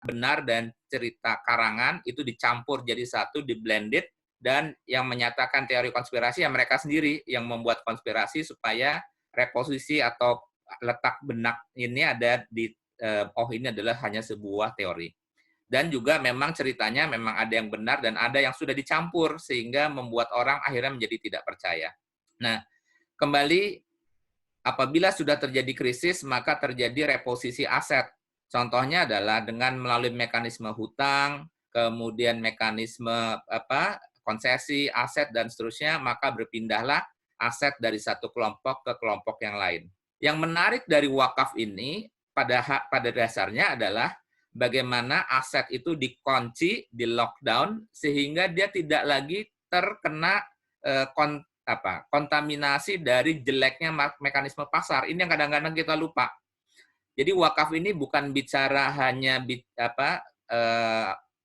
benar dan cerita karangan itu dicampur jadi satu, di-blended, dan yang menyatakan teori konspirasi ya mereka sendiri yang membuat konspirasi supaya reposisi atau letak benak ini ada di, oh ini adalah hanya sebuah teori. Dan juga memang ceritanya memang ada yang benar dan ada yang sudah dicampur sehingga membuat orang akhirnya menjadi tidak percaya. Nah, kembali apabila sudah terjadi krisis maka terjadi reposisi aset. Contohnya adalah dengan melalui mekanisme hutang, kemudian mekanisme konsesi, aset dan seterusnya, maka berpindahlah aset dari satu kelompok ke kelompok yang lain. Yang menarik dari wakaf ini pada dasarnya adalah bagaimana aset itu dikunci, di lockdown sehingga dia tidak lagi terkena kontaminasi dari jeleknya mekanisme pasar. Ini yang kadang-kadang kita lupa. Jadi wakaf ini bukan bicara hanya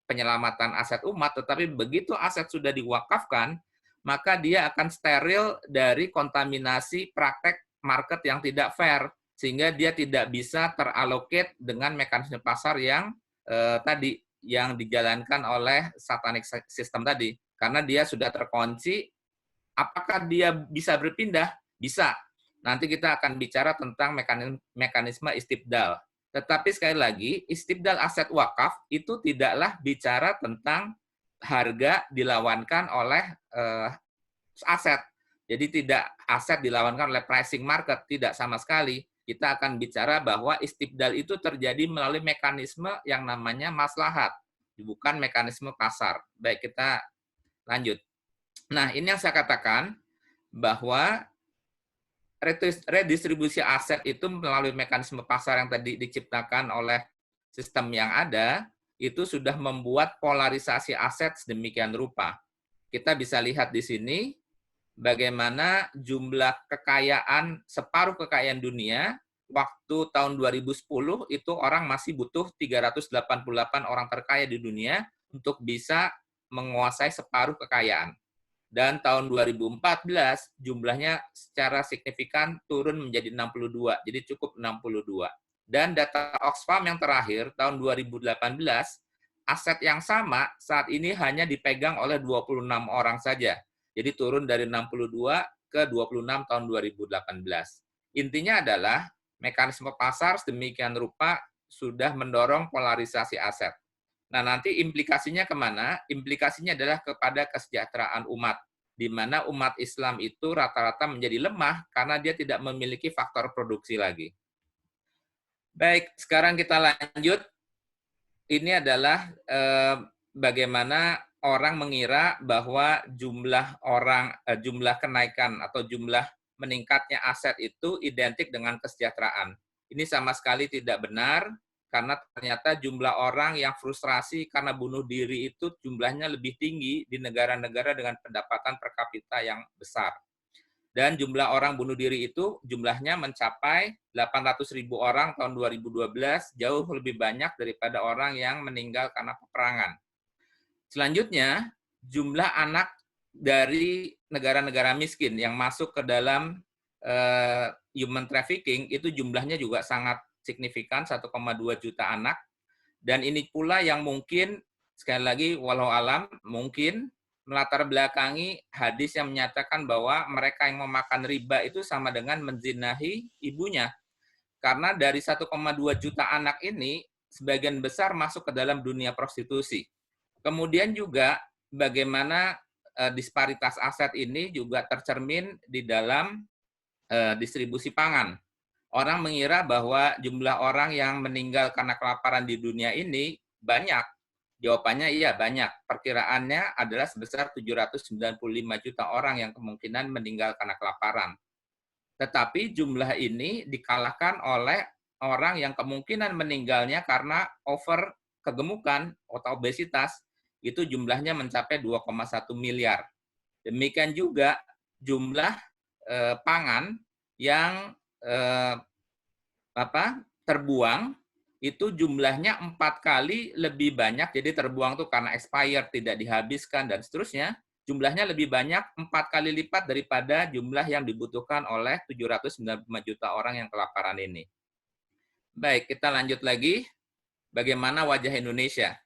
penyelamatan aset umat, tetapi begitu aset sudah diwakafkan, maka dia akan steril dari kontaminasi praktek market yang tidak fair, sehingga dia tidak bisa terallocate dengan mekanisme pasar yang tadi yang dijalankan oleh satanic system tadi, karena dia sudah terkunci. Apakah dia bisa berpindah? Bisa. Nanti kita akan bicara tentang mekanisme istibdal. Tetapi sekali lagi, istibdal aset wakaf itu tidaklah bicara tentang harga dilawankan oleh aset. Jadi tidak aset dilawankan oleh pricing market, tidak sama sekali. Kita akan bicara bahwa istibdal itu terjadi melalui mekanisme yang namanya maslahat, bukan mekanisme pasar. Baik, kita lanjut. Nah, ini yang saya katakan bahwa redistribusi aset itu melalui mekanisme pasar yang tadi diciptakan oleh sistem yang ada, itu sudah membuat polarisasi aset sedemikian rupa. Kita bisa lihat di sini bagaimana jumlah kekayaan, separuh kekayaan dunia, waktu tahun 2010 itu orang masih butuh 388 orang terkaya di dunia untuk bisa menguasai separuh kekayaan. Dan tahun 2014 jumlahnya secara signifikan turun menjadi 62, jadi cukup 62. Dan data Oxfam yang terakhir tahun 2018, aset yang sama saat ini hanya dipegang oleh 26 orang saja. Jadi turun dari 62 ke 26 tahun 2018. Intinya adalah mekanisme pasar sedemikian rupa sudah mendorong polarisasi aset. Nah, nanti implikasinya kemana? Implikasinya adalah kepada kesejahteraan umat, di mana umat Islam itu rata-rata menjadi lemah karena dia tidak memiliki faktor produksi lagi. Baik, sekarang kita lanjut. Ini adalah bagaimana orang mengira bahwa jumlah kenaikan atau jumlah meningkatnya aset itu identik dengan kesejahteraan. Ini sama sekali tidak benar, karena ternyata jumlah orang yang frustrasi karena bunuh diri itu jumlahnya lebih tinggi di negara-negara dengan pendapatan per kapita yang besar. Dan jumlah orang bunuh diri itu jumlahnya mencapai 800.000 orang tahun 2012, jauh lebih banyak daripada orang yang meninggal karena peperangan. Selanjutnya, jumlah anak dari negara-negara miskin yang masuk ke dalam human trafficking itu jumlahnya juga sangat signifikan, 1,2 juta anak. Dan ini pula yang mungkin, sekali lagi, walau alam, mungkin melatar belakangi hadis yang menyatakan bahwa mereka yang memakan riba itu sama dengan menzinahi ibunya. Karena dari 1,2 juta anak ini, sebagian besar masuk ke dalam dunia prostitusi. Kemudian juga bagaimana disparitas aset ini juga tercermin di dalam distribusi pangan. Orang mengira bahwa jumlah orang yang meninggal karena kelaparan di dunia ini banyak. Jawabannya iya, banyak. Perkiraannya adalah sebesar 795 juta orang yang kemungkinan meninggal karena kelaparan. Tetapi jumlah ini dikalahkan oleh orang yang kemungkinan meninggalnya karena over kegemukan atau obesitas, itu jumlahnya mencapai 2,1 miliar. Demikian juga jumlah pangan yang terbuang itu jumlahnya 4 kali lebih banyak, jadi terbuang itu karena expired, tidak dihabiskan, dan seterusnya, jumlahnya lebih banyak 4 kali lipat daripada jumlah yang dibutuhkan oleh 795 juta orang yang kelaparan ini. Baik, kita lanjut lagi. bagaimana wajah Indonesia.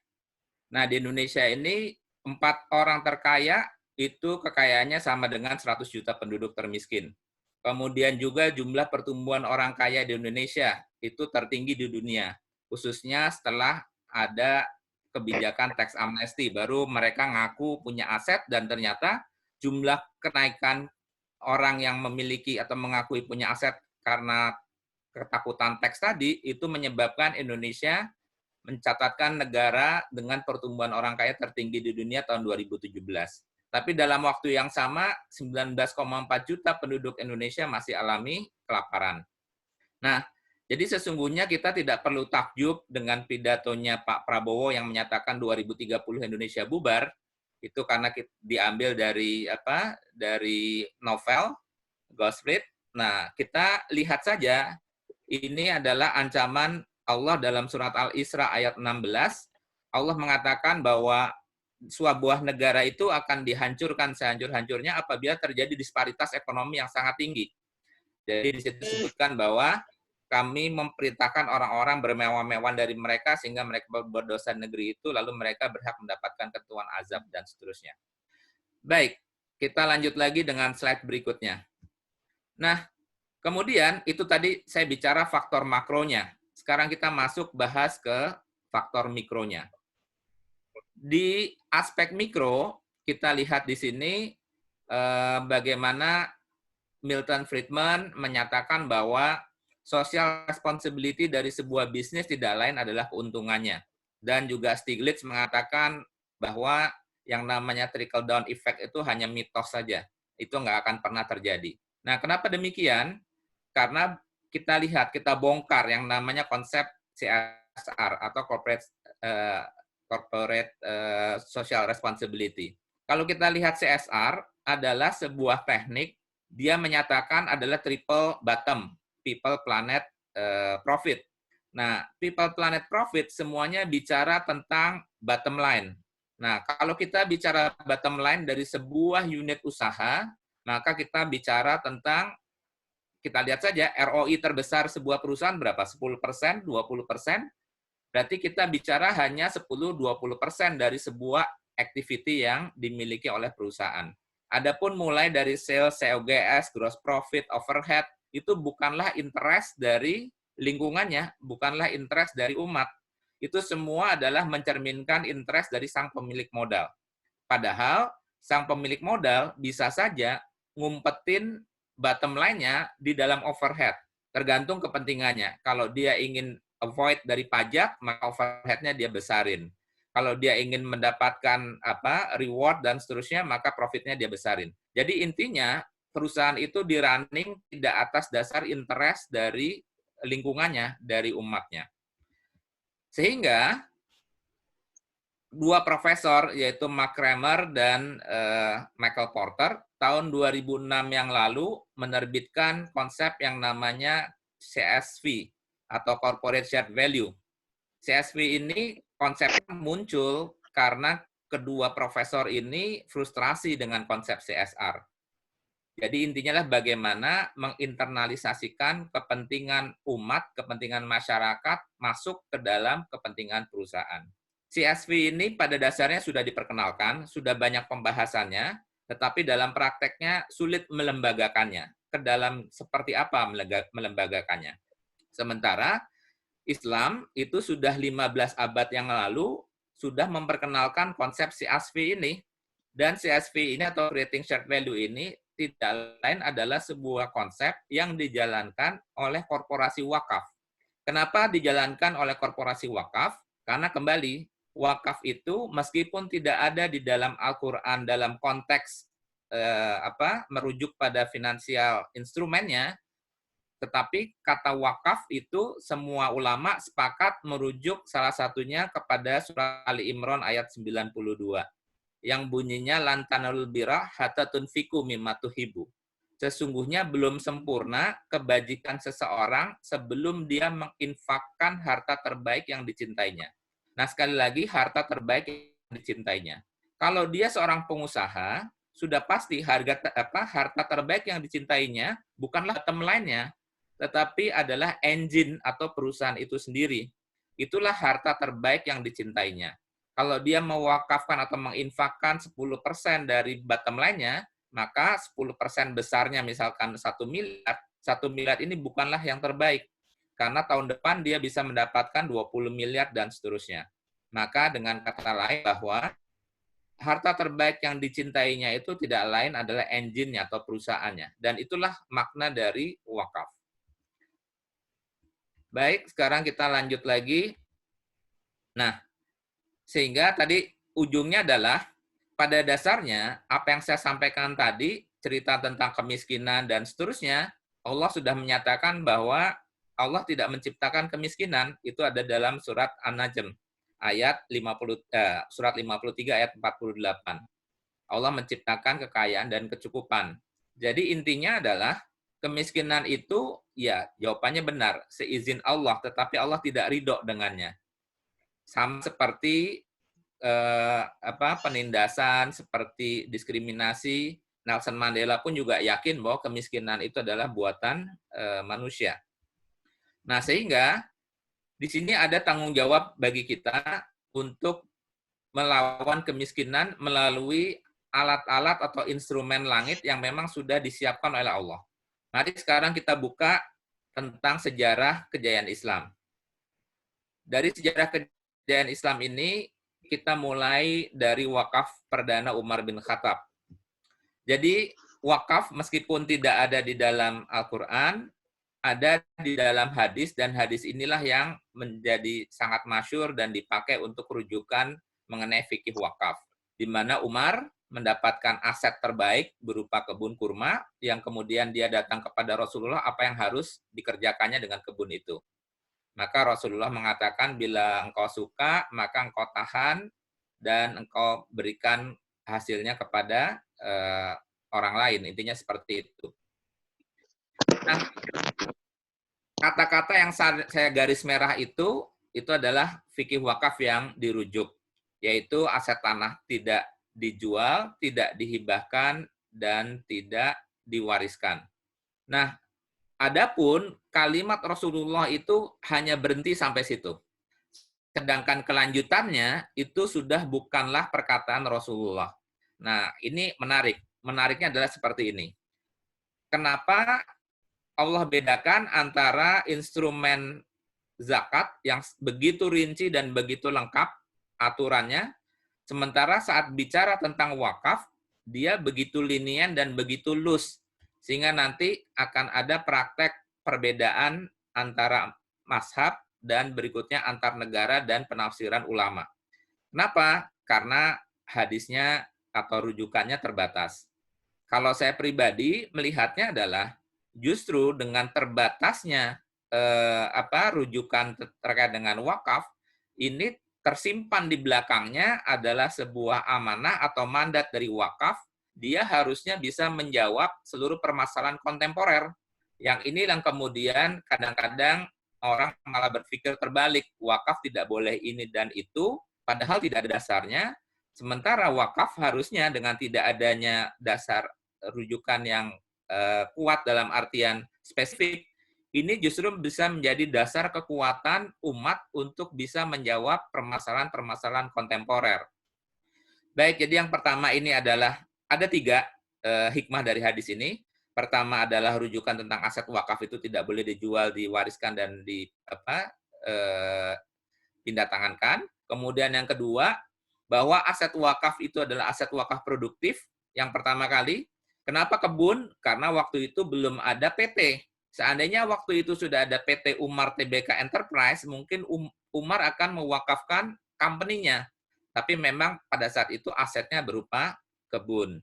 Nah, di Indonesia ini 4 orang terkaya itu kekayaannya sama dengan 100 juta penduduk termiskin. Kemudian juga jumlah pertumbuhan orang kaya di Indonesia itu tertinggi di dunia, khususnya setelah ada kebijakan tax amnesty, baru mereka ngaku punya aset dan ternyata jumlah kenaikan orang yang memiliki atau mengakui punya aset karena ketakutan tax tadi itu menyebabkan Indonesia mencatatkan negara dengan pertumbuhan orang kaya tertinggi di dunia tahun 2017. Tapi dalam waktu yang sama, 19,4 juta penduduk Indonesia masih alami kelaparan. Nah, jadi sesungguhnya kita tidak perlu takjub dengan pidatonya Pak Prabowo yang menyatakan 2030 Indonesia bubar. Itu karena diambil dari Dari novel Ghost Fleet. Nah, kita lihat saja ini adalah ancaman Allah dalam surat Al-Isra ayat 16. Allah mengatakan bahwa sebuah negara itu akan dihancurkan sehancur-hancurnya apabila terjadi disparitas ekonomi yang sangat tinggi. Jadi di situ disebutkan bahwa kami memerintahkan orang-orang bermewah-mewah dari mereka sehingga mereka berdosa negeri itu, lalu mereka berhak mendapatkan ketentuan azab dan seterusnya. Baik, kita lanjut lagi dengan slide berikutnya. Nah, kemudian itu tadi saya bicara faktor makronya. Sekarang kita masuk bahas ke faktor mikronya. Di aspek mikro, kita lihat di sini bagaimana Milton Friedman menyatakan bahwa social responsibility dari sebuah bisnis tidak lain adalah keuntungannya. Dan juga Stiglitz mengatakan bahwa yang namanya trickle down effect itu hanya mitos saja. Itu nggak akan pernah terjadi. Nah, kenapa demikian? Karena kita lihat, kita bongkar yang namanya konsep CSR atau corporate social responsibility. Kalau kita lihat CSR adalah sebuah teknik, dia menyatakan adalah triple bottom, people, planet, profit. Nah, people, planet, profit semuanya bicara tentang bottom line. Nah, kalau kita bicara bottom line dari sebuah unit usaha, maka kita bicara tentang, kita lihat saja ROI terbesar sebuah perusahaan berapa? 10%, 20%. Berarti kita bicara hanya 10-20% dari sebuah activity yang dimiliki oleh perusahaan. Adapun mulai dari sales, COGS, gross profit, overhead, itu bukanlah interest dari lingkungannya, bukanlah interest dari umat. Itu semua adalah mencerminkan interest dari sang pemilik modal. Padahal sang pemilik modal bisa saja ngumpetin bottom line-nya di dalam overhead. Tergantung kepentingannya. Kalau dia ingin avoid dari pajak, maka overhead-nya dia besarin. Kalau dia ingin mendapatkan reward dan seterusnya, maka profit-nya dia besarin. Jadi intinya perusahaan itu di-running tidak atas dasar interest dari lingkungannya, dari umatnya. Sehingga dua profesor, yaitu Mark Kramer dan Michael Porter, tahun 2006 yang lalu menerbitkan konsep yang namanya CSV, atau Corporate Shared Value. CSV ini konsepnya muncul karena kedua profesor ini frustrasi dengan konsep CSR. Jadi intinya adalah bagaimana menginternalisasikan kepentingan umat, kepentingan masyarakat masuk ke dalam kepentingan perusahaan. CSV ini pada dasarnya sudah diperkenalkan, sudah banyak pembahasannya, tetapi dalam prakteknya sulit melembagakannya. Ke dalam seperti apa melembagakannya? Sementara Islam itu sudah 15 abad yang lalu sudah memperkenalkan konsep CSV ini. Dan CSV ini atau Creating Shared Value ini tidak lain adalah sebuah konsep yang dijalankan oleh korporasi wakaf. Kenapa dijalankan oleh korporasi wakaf? Karena kembali, wakaf itu meskipun tidak ada di dalam Al-Quran dalam konteks merujuk pada finansial instrumennya, tetapi kata wakaf itu semua ulama sepakat merujuk salah satunya kepada surah Ali Imran ayat 92 yang bunyinya lantanul birra hatta tunfiqu mimma tuhibbu. Sesungguhnya belum sempurna kebajikan seseorang sebelum dia menginfakkan harta terbaik yang dicintainya. Nah, sekali lagi harta terbaik yang dicintainya. Kalau dia seorang pengusaha, sudah pasti harta terbaik yang dicintainya bukanlah bottom line-nya, tetapi adalah engine atau perusahaan itu sendiri. itulah harta terbaik yang dicintainya. Kalau dia mewakafkan atau menginfakkan 10% dari bottom line-nya, maka 10% besarnya misalkan 1 miliar, 1 miliar ini bukanlah yang terbaik. Karena tahun depan dia bisa mendapatkan 20 miliar dan seterusnya. Maka dengan kata lain bahwa harta terbaik yang dicintainya itu tidak lain adalah engine-nya atau perusahaannya. Dan itulah makna dari wakaf. Baik, sekarang kita lanjut lagi. Nah, sehingga tadi ujungnya adalah pada dasarnya apa yang saya sampaikan tadi, cerita tentang kemiskinan dan seterusnya, Allah sudah menyatakan bahwa Allah tidak menciptakan kemiskinan, itu ada dalam surat An-Najm ayat 50 surat 53 ayat 48. Allah menciptakan kekayaan dan kecukupan. Jadi intinya adalah kemiskinan itu ya jawabannya benar, seizin Allah, tetapi Allah tidak ridho dengannya. Sama seperti penindasan, seperti diskriminasi, Nelson Mandela pun juga yakin bahwa kemiskinan itu adalah buatan manusia. Nah, sehingga di sini ada tanggung jawab bagi kita untuk melawan kemiskinan melalui alat-alat atau instrumen langit yang memang sudah disiapkan oleh Allah. Mari sekarang kita buka tentang sejarah kejayaan Islam. Dari sejarah kejayaan Islam ini, kita mulai dari wakaf perdana Umar bin Khattab. Jadi wakaf meskipun tidak ada di dalam Al-Quran, ada di dalam hadis, dan hadis inilah yang menjadi sangat masyhur dan dipakai untuk rujukan mengenai fikih wakaf. Di mana Umar mendapatkan aset terbaik berupa kebun kurma, yang kemudian dia datang kepada Rasulullah apa yang harus dikerjakannya dengan kebun itu. Maka Rasulullah mengatakan, bila engkau suka, maka engkau tahan, dan engkau berikan hasilnya kepada orang lain. Intinya seperti itu. Nah, kata-kata yang saya garis merah itu adalah fikih wakaf yang dirujuk, yaitu aset tanah tidak dijual, tidak dihibahkan, dan tidak diwariskan. Nah, adapun kalimat Rasulullah itu hanya berhenti sampai situ. Sedangkan kelanjutannya itu sudah bukanlah perkataan Rasulullah. Nah, ini menarik. Menariknya adalah seperti ini. Kenapa Allah bedakan antara instrumen zakat yang begitu rinci dan begitu lengkap aturannya, sementara saat bicara tentang wakaf, dia begitu linian dan begitu loose, sehingga nanti akan ada praktek perbedaan antara mazhab dan berikutnya antar negara dan penafsiran ulama. Kenapa? Karena hadisnya atau rujukannya terbatas. Kalau saya pribadi melihatnya adalah justru dengan terbatasnya rujukan terkait dengan wakaf, ini tersimpan di belakangnya adalah sebuah amanah atau mandat dari wakaf. Dia harusnya bisa menjawab seluruh permasalahan kontemporer. Yang ini yang kemudian kadang-kadang orang malah berpikir terbalik, wakaf tidak boleh ini dan itu, padahal tidak ada dasarnya. Sementara wakaf harusnya dengan tidak adanya dasar rujukan yang kuat dalam artian spesifik, ini justru bisa menjadi dasar kekuatan umat untuk bisa menjawab permasalahan-permasalahan kontemporer. Baik, jadi yang pertama ini adalah, ada 3 hikmah dari hadis ini. Pertama adalah rujukan tentang aset wakaf itu tidak boleh dijual, diwariskan, dan pindah tangankan. Kemudian yang kedua, bahwa aset wakaf itu adalah aset wakaf produktif. Yang pertama kali, kenapa kebun? Karena waktu itu belum ada PT. Seandainya waktu itu sudah ada PT Umar Tbk Enterprise, mungkin Umar akan mewakafkan company-nya. Tapi memang pada saat itu asetnya berupa kebun.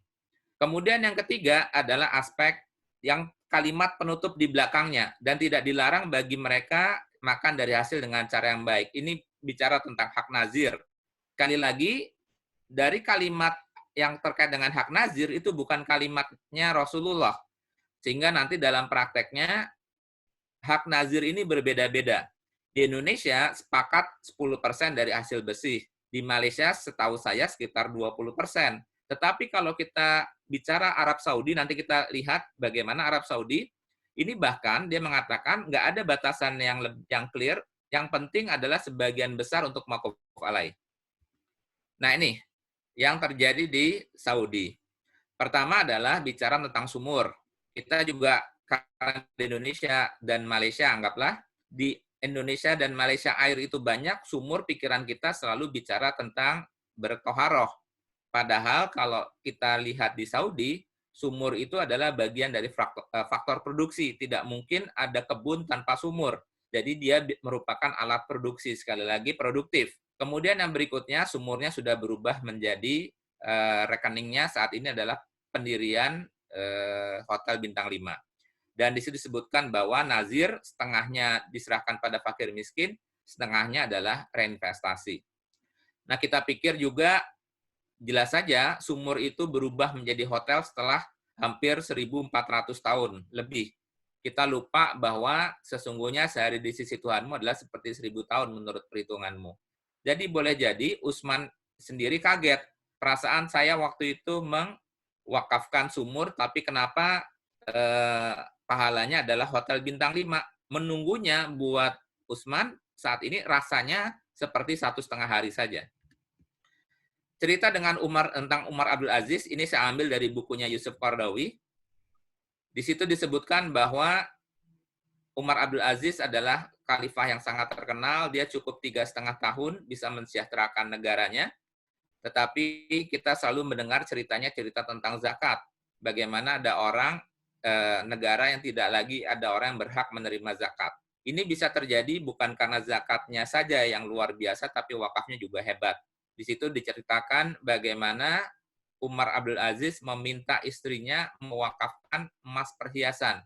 Kemudian yang ketiga adalah aspek yang kalimat penutup di belakangnya, dan tidak dilarang bagi mereka makan dari hasil dengan cara yang baik. Ini bicara tentang hak nazir. Sekali lagi, dari kalimat yang terkait dengan hak nazir itu bukan kalimatnya Rasulullah. Sehingga nanti dalam prakteknya, hak nazir ini berbeda-beda. Di Indonesia, sepakat 10% dari hasil bersih. Di Malaysia, setahu saya sekitar 20%. Tetapi kalau kita bicara Arab Saudi, nanti kita lihat bagaimana Arab Saudi, ini bahkan dia mengatakan nggak ada batasan yang clear, Yang penting adalah sebagian besar untuk maquf alaih. Nah ini yang terjadi di Saudi. Pertama adalah bicara tentang sumur. Kita juga karena di Indonesia dan Malaysia, anggaplah di Indonesia dan Malaysia air itu banyak, sumur pikiran kita selalu bicara tentang bertoharoh. Padahal kalau kita lihat di Saudi, sumur itu adalah bagian dari faktor produksi. Tidak mungkin ada kebun tanpa sumur. Jadi dia merupakan alat produksi, sekali lagi produktif. Kemudian yang berikutnya, sumurnya sudah berubah menjadi rekeningnya saat ini adalah pendirian hotel bintang 5. Dan di situ disebutkan bahwa nazir setengahnya diserahkan pada fakir miskin, setengahnya adalah reinvestasi. Nah, kita pikir juga jelas saja sumur itu berubah menjadi hotel setelah hampir 1.400 tahun lebih. Kita lupa bahwa sesungguhnya sehari di sisi Tuhanmu adalah seperti 1.000 tahun menurut perhitunganmu. Jadi boleh jadi Utsman sendiri kaget. Perasaan saya waktu itu mewakafkan sumur, tapi kenapa pahalanya adalah hotel bintang 5. Menunggunya buat Utsman saat ini rasanya seperti 1,5 hari saja. Cerita dengan tentang Umar Abdul Aziz ini saya ambil dari bukunya Yusuf Qaradawi. Di situ disebutkan bahwa Umar Abdul Aziz adalah khalifah yang sangat terkenal. Dia cukup 3,5 tahun bisa mensejahterakan negaranya. Tetapi kita selalu mendengar ceritanya cerita tentang zakat. Bagaimana ada orang negara yang tidak lagi ada orang yang berhak menerima zakat. Ini bisa terjadi bukan karena zakatnya saja yang luar biasa, tapi wakafnya juga hebat. Di situ diceritakan bagaimana Umar Abdul Aziz meminta istrinya mewakafkan emas perhiasan.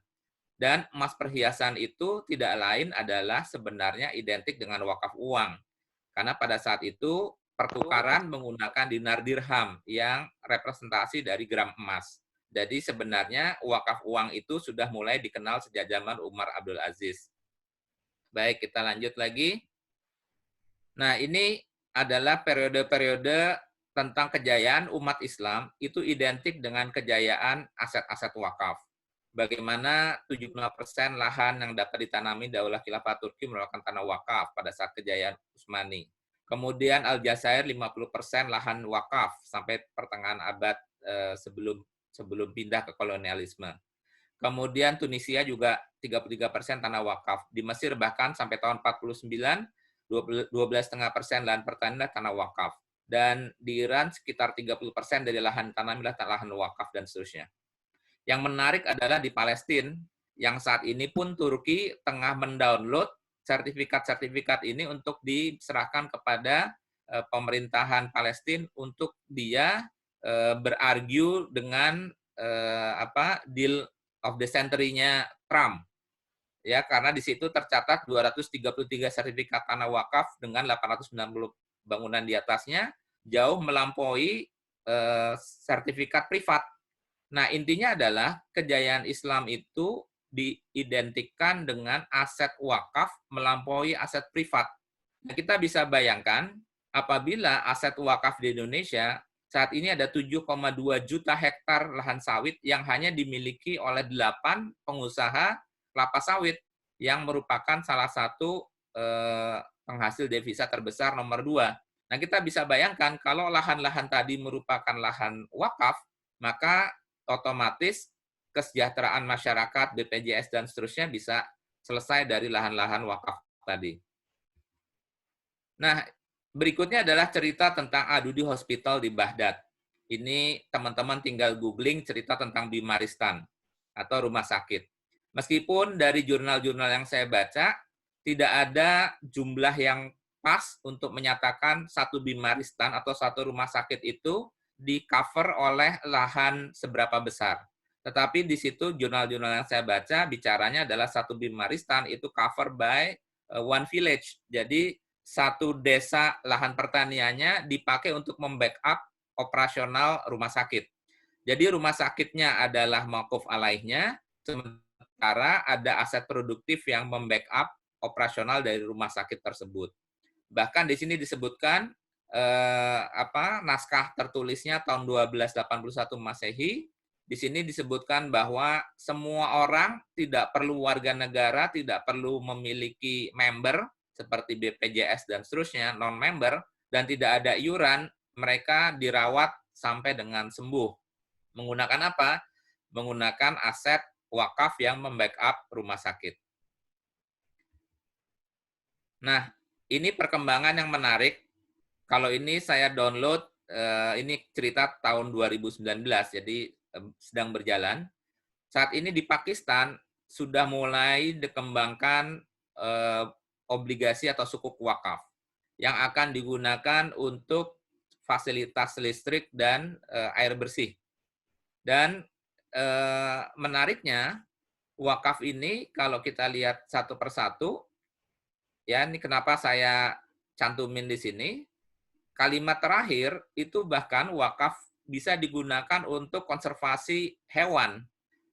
Dan emas perhiasan itu tidak lain adalah sebenarnya identik dengan wakaf uang. Karena pada saat itu pertukaran menggunakan dinar dirham yang representasi dari gram emas. Jadi sebenarnya wakaf uang itu sudah mulai dikenal sejak zaman Umar Abdul Aziz. Baik, kita lanjut lagi. Nah, ini adalah periode-periode tentang kejayaan umat Islam itu identik dengan kejayaan aset-aset wakaf. Bagaimana 75% lahan yang dapat ditanami Daulah Khilafah Turki merupakan tanah wakaf pada saat kejayaan Utsmani. Kemudian Aljazair 50% lahan wakaf sampai pertengahan abad sebelum pindah ke kolonialisme. Kemudian Tunisia juga 33% tanah wakaf. Di Mesir bahkan sampai tahun 49, 12,5% lahan pertanian tanah wakaf. Dan di Iran sekitar 30% dari lahan tanam adalah lahan wakaf dan seterusnya. Yang menarik adalah di Palestina, yang saat ini pun Turki tengah mendownload sertifikat-sertifikat ini untuk diserahkan kepada pemerintahan Palestina untuk dia berargue dengan deal of the century-nya Trump. Ya, karena di situ tercatat 233 sertifikat tanah wakaf dengan 890 bangunan di atasnya, jauh melampaui sertifikat privat. Nah, intinya adalah kejayaan Islam itu diidentikan dengan aset wakaf melampaui aset privat. Nah, kita bisa bayangkan apabila aset wakaf di Indonesia saat ini ada 7,2 juta hektar lahan sawit yang hanya dimiliki oleh 8 pengusaha kelapa sawit yang merupakan salah satu penghasil devisa terbesar nomor 2. Nah, kita bisa bayangkan kalau lahan-lahan tadi merupakan lahan wakaf, maka otomatis kesejahteraan masyarakat, BPJS, dan seterusnya bisa selesai dari lahan-lahan wakaf tadi. Nah, berikutnya adalah cerita tentang Adudi Hospital di Baghdad. Ini teman-teman tinggal googling cerita tentang Bimaristan atau rumah sakit. Meskipun dari jurnal-jurnal yang saya baca, tidak ada jumlah yang pas untuk menyatakan satu Bimaristan atau satu rumah sakit itu di-cover oleh lahan seberapa besar. Tetapi di situ jurnal-jurnal yang saya baca, bicaranya adalah satu Bimaristan itu cover by one village. Jadi satu desa lahan pertaniannya dipakai untuk membackup operasional rumah sakit. Jadi rumah sakitnya adalah mauquf alaihnya, sementara ada aset produktif yang membackup operasional dari rumah sakit tersebut. Bahkan di sini disebutkan naskah tertulisnya tahun 1281 Masehi. Di sini disebutkan bahwa semua orang tidak perlu warga negara, tidak perlu memiliki member, seperti BPJS dan seterusnya, non-member, dan tidak ada iuran, mereka dirawat sampai dengan sembuh. Menggunakan apa? Menggunakan aset wakaf yang membackup rumah sakit. Nah, ini perkembangan yang menarik. Kalau ini saya download, ini cerita tahun 2019, jadi sedang berjalan. Saat ini di Pakistan sudah mulai dikembangkan obligasi atau sukuk wakaf yang akan digunakan untuk fasilitas listrik dan air bersih. Dan menariknya, wakaf ini kalau kita lihat satu persatu, ya ini kenapa saya cantumin di sini, kalimat terakhir itu bahkan wakaf bisa digunakan untuk konservasi hewan.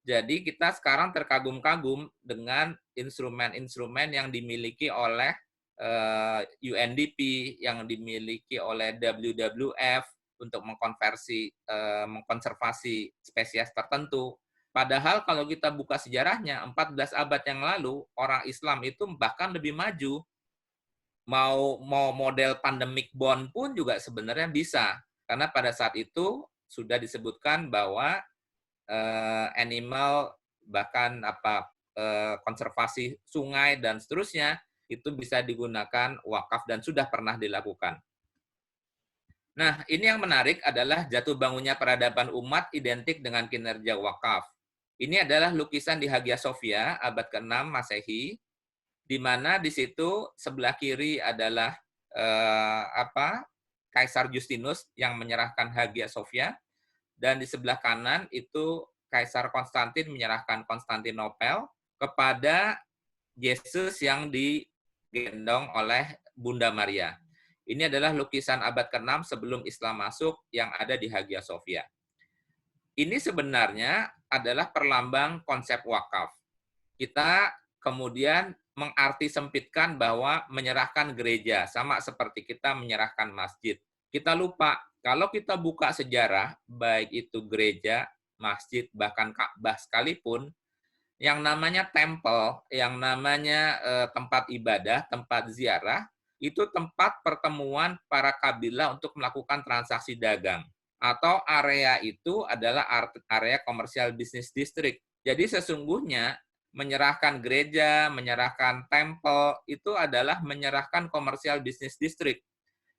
Jadi kita sekarang terkagum-kagum dengan instrumen-instrumen yang dimiliki oleh UNDP, yang dimiliki oleh WWF untuk mengkonservasi spesies tertentu. Padahal kalau kita buka sejarahnya, 14 abad yang lalu, orang Islam itu bahkan lebih maju. Mau model pandemic bond pun juga sebenarnya bisa. Karena pada saat itu sudah disebutkan bahwa animal, bahkan konservasi sungai dan seterusnya, itu bisa digunakan wakaf dan sudah pernah dilakukan. Nah, ini yang menarik adalah jatuh bangunnya peradaban umat identik dengan kinerja wakaf. Ini adalah lukisan di Hagia Sophia, abad ke-6 Masehi, di mana di situ sebelah kiri adalah Kaisar Justinus yang menyerahkan Hagia Sophia, dan di sebelah kanan itu Kaisar Konstantin menyerahkan Konstantinopel kepada Yesus yang digendong oleh Bunda Maria. Ini adalah lukisan abad ke-6 sebelum Islam masuk yang ada di Hagia Sophia. Ini sebenarnya adalah perlambang konsep wakaf. Kita kemudian mengarti sempitkan bahwa menyerahkan gereja, sama seperti kita menyerahkan masjid. Kita lupa, kalau kita buka sejarah, baik itu gereja, masjid, bahkan Ka'bah sekalipun, yang namanya tempel, yang namanya tempat ibadah, tempat ziarah, itu tempat pertemuan para kabilah untuk melakukan transaksi dagang. Atau area itu adalah area komersial bisnis district. Jadi sesungguhnya menyerahkan gereja, menyerahkan tempel, itu adalah menyerahkan komersial bisnis district.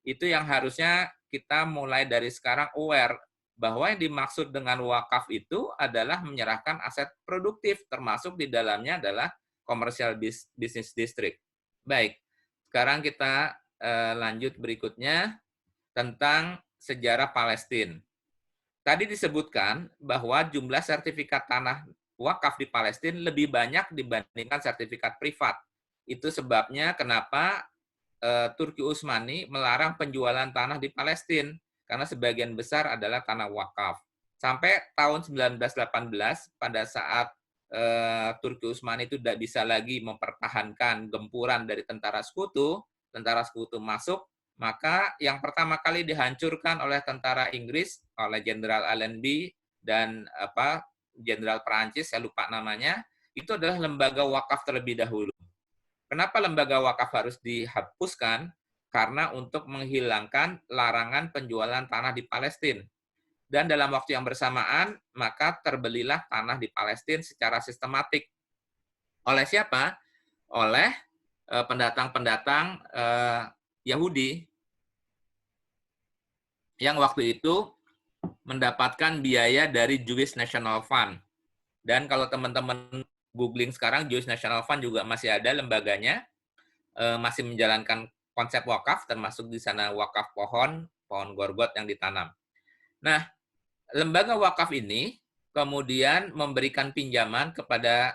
Itu yang harusnya kita mulai dari sekarang aware, bahwa yang dimaksud dengan wakaf itu adalah menyerahkan aset produktif, termasuk di dalamnya adalah komersial bisnis district. Baik, sekarang kita lanjut berikutnya tentang sejarah Palestina. Tadi disebutkan bahwa jumlah sertifikat tanah wakaf di Palestina lebih banyak dibandingkan sertifikat privat. Itu sebabnya kenapa Turki Utsmani melarang penjualan tanah di Palestina, karena sebagian besar adalah tanah wakaf. Sampai tahun 1918, pada saat Turki Utsmani itu tidak bisa lagi mempertahankan gempuran dari tentara sekutu masuk, maka yang pertama kali dihancurkan oleh tentara Inggris, oleh Jenderal Allenby dan Jenderal Perancis, saya lupa namanya, itu adalah lembaga wakaf terlebih dahulu. Kenapa lembaga wakaf harus dihapuskan? Karena untuk menghilangkan larangan penjualan tanah di Palestina. Dan dalam waktu yang bersamaan, maka terbelilah tanah di Palestina secara sistematik. Oleh siapa? Oleh pendatang-pendatang Yahudi yang waktu itu mendapatkan biaya dari Jewish National Fund. Dan kalau teman-teman googling sekarang, Jewish National Fund juga masih ada lembaganya, masih menjalankan konsep wakaf, termasuk di sana wakaf pohon gorgot yang ditanam. Nah, lembaga wakaf ini kemudian memberikan pinjaman kepada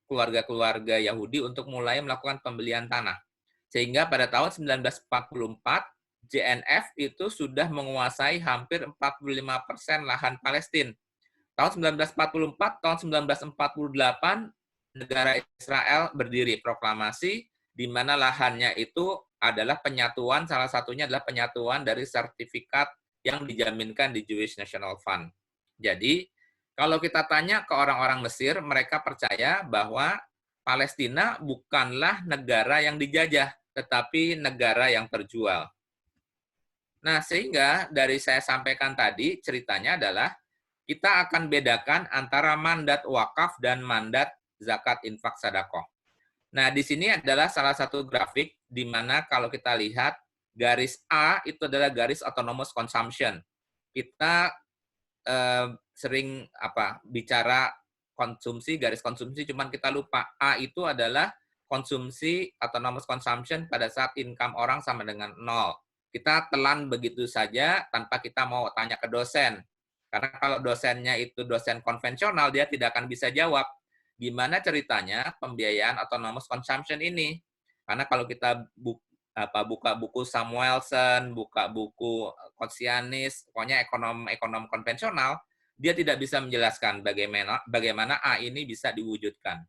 keluarga-keluarga Yahudi untuk mulai melakukan pembelian tanah. Sehingga pada tahun 1944, JNF itu sudah menguasai hampir 45% lahan Palestina. Tahun 1944, tahun 1948, negara Israel berdiri proklamasi, di mana lahannya itu adalah penyatuan, salah satunya adalah penyatuan dari sertifikat yang dijaminkan di Jewish National Fund. Jadi, kalau kita tanya ke orang-orang Mesir, mereka percaya bahwa Palestina bukanlah negara yang dijajah, tetapi negara yang terjual. Nah, sehingga dari saya sampaikan tadi, ceritanya adalah kita akan bedakan antara mandat wakaf dan mandat zakat infak sedekah. Nah, di sini adalah salah satu grafik di mana kalau kita lihat garis A itu adalah garis autonomous consumption. Kita sering bicara konsumsi, garis konsumsi, cuman kita lupa A itu adalah konsumsi autonomous consumption pada saat income orang sama dengan 0. Kita telan begitu saja tanpa kita mau tanya ke dosen. Karena kalau dosennya itu dosen konvensional, dia tidak akan bisa jawab gimana ceritanya pembiayaan autonomous consumption ini. Karena kalau kita buka buku Samuelson, buka buku Kosianis, pokoknya ekonom konvensional, dia tidak bisa menjelaskan bagaimana A ini bisa diwujudkan.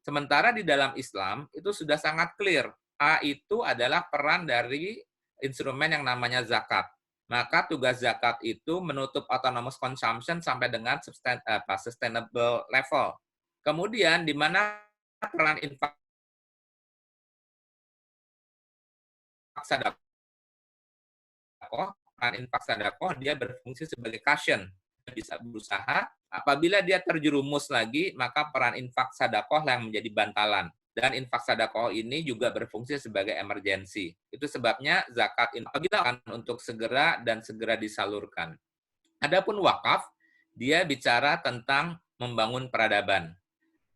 Sementara di dalam Islam itu sudah sangat clear. A itu adalah peran dari instrumen yang namanya zakat. Maka tugas zakat itu menutup autonomous consumption sampai dengan sustainable level. Kemudian di mana peran infak sedekah, peran infak sedekah dia berfungsi sebagai cushion. Bisa berusaha, apabila dia terjerumus lagi, maka peran infak sedekah yang menjadi bantalan. Dan infak sedekah ini juga berfungsi sebagai emergensi. Itu sebabnya zakat infak untuk segera disalurkan. Adapun wakaf, dia bicara tentang membangun peradaban.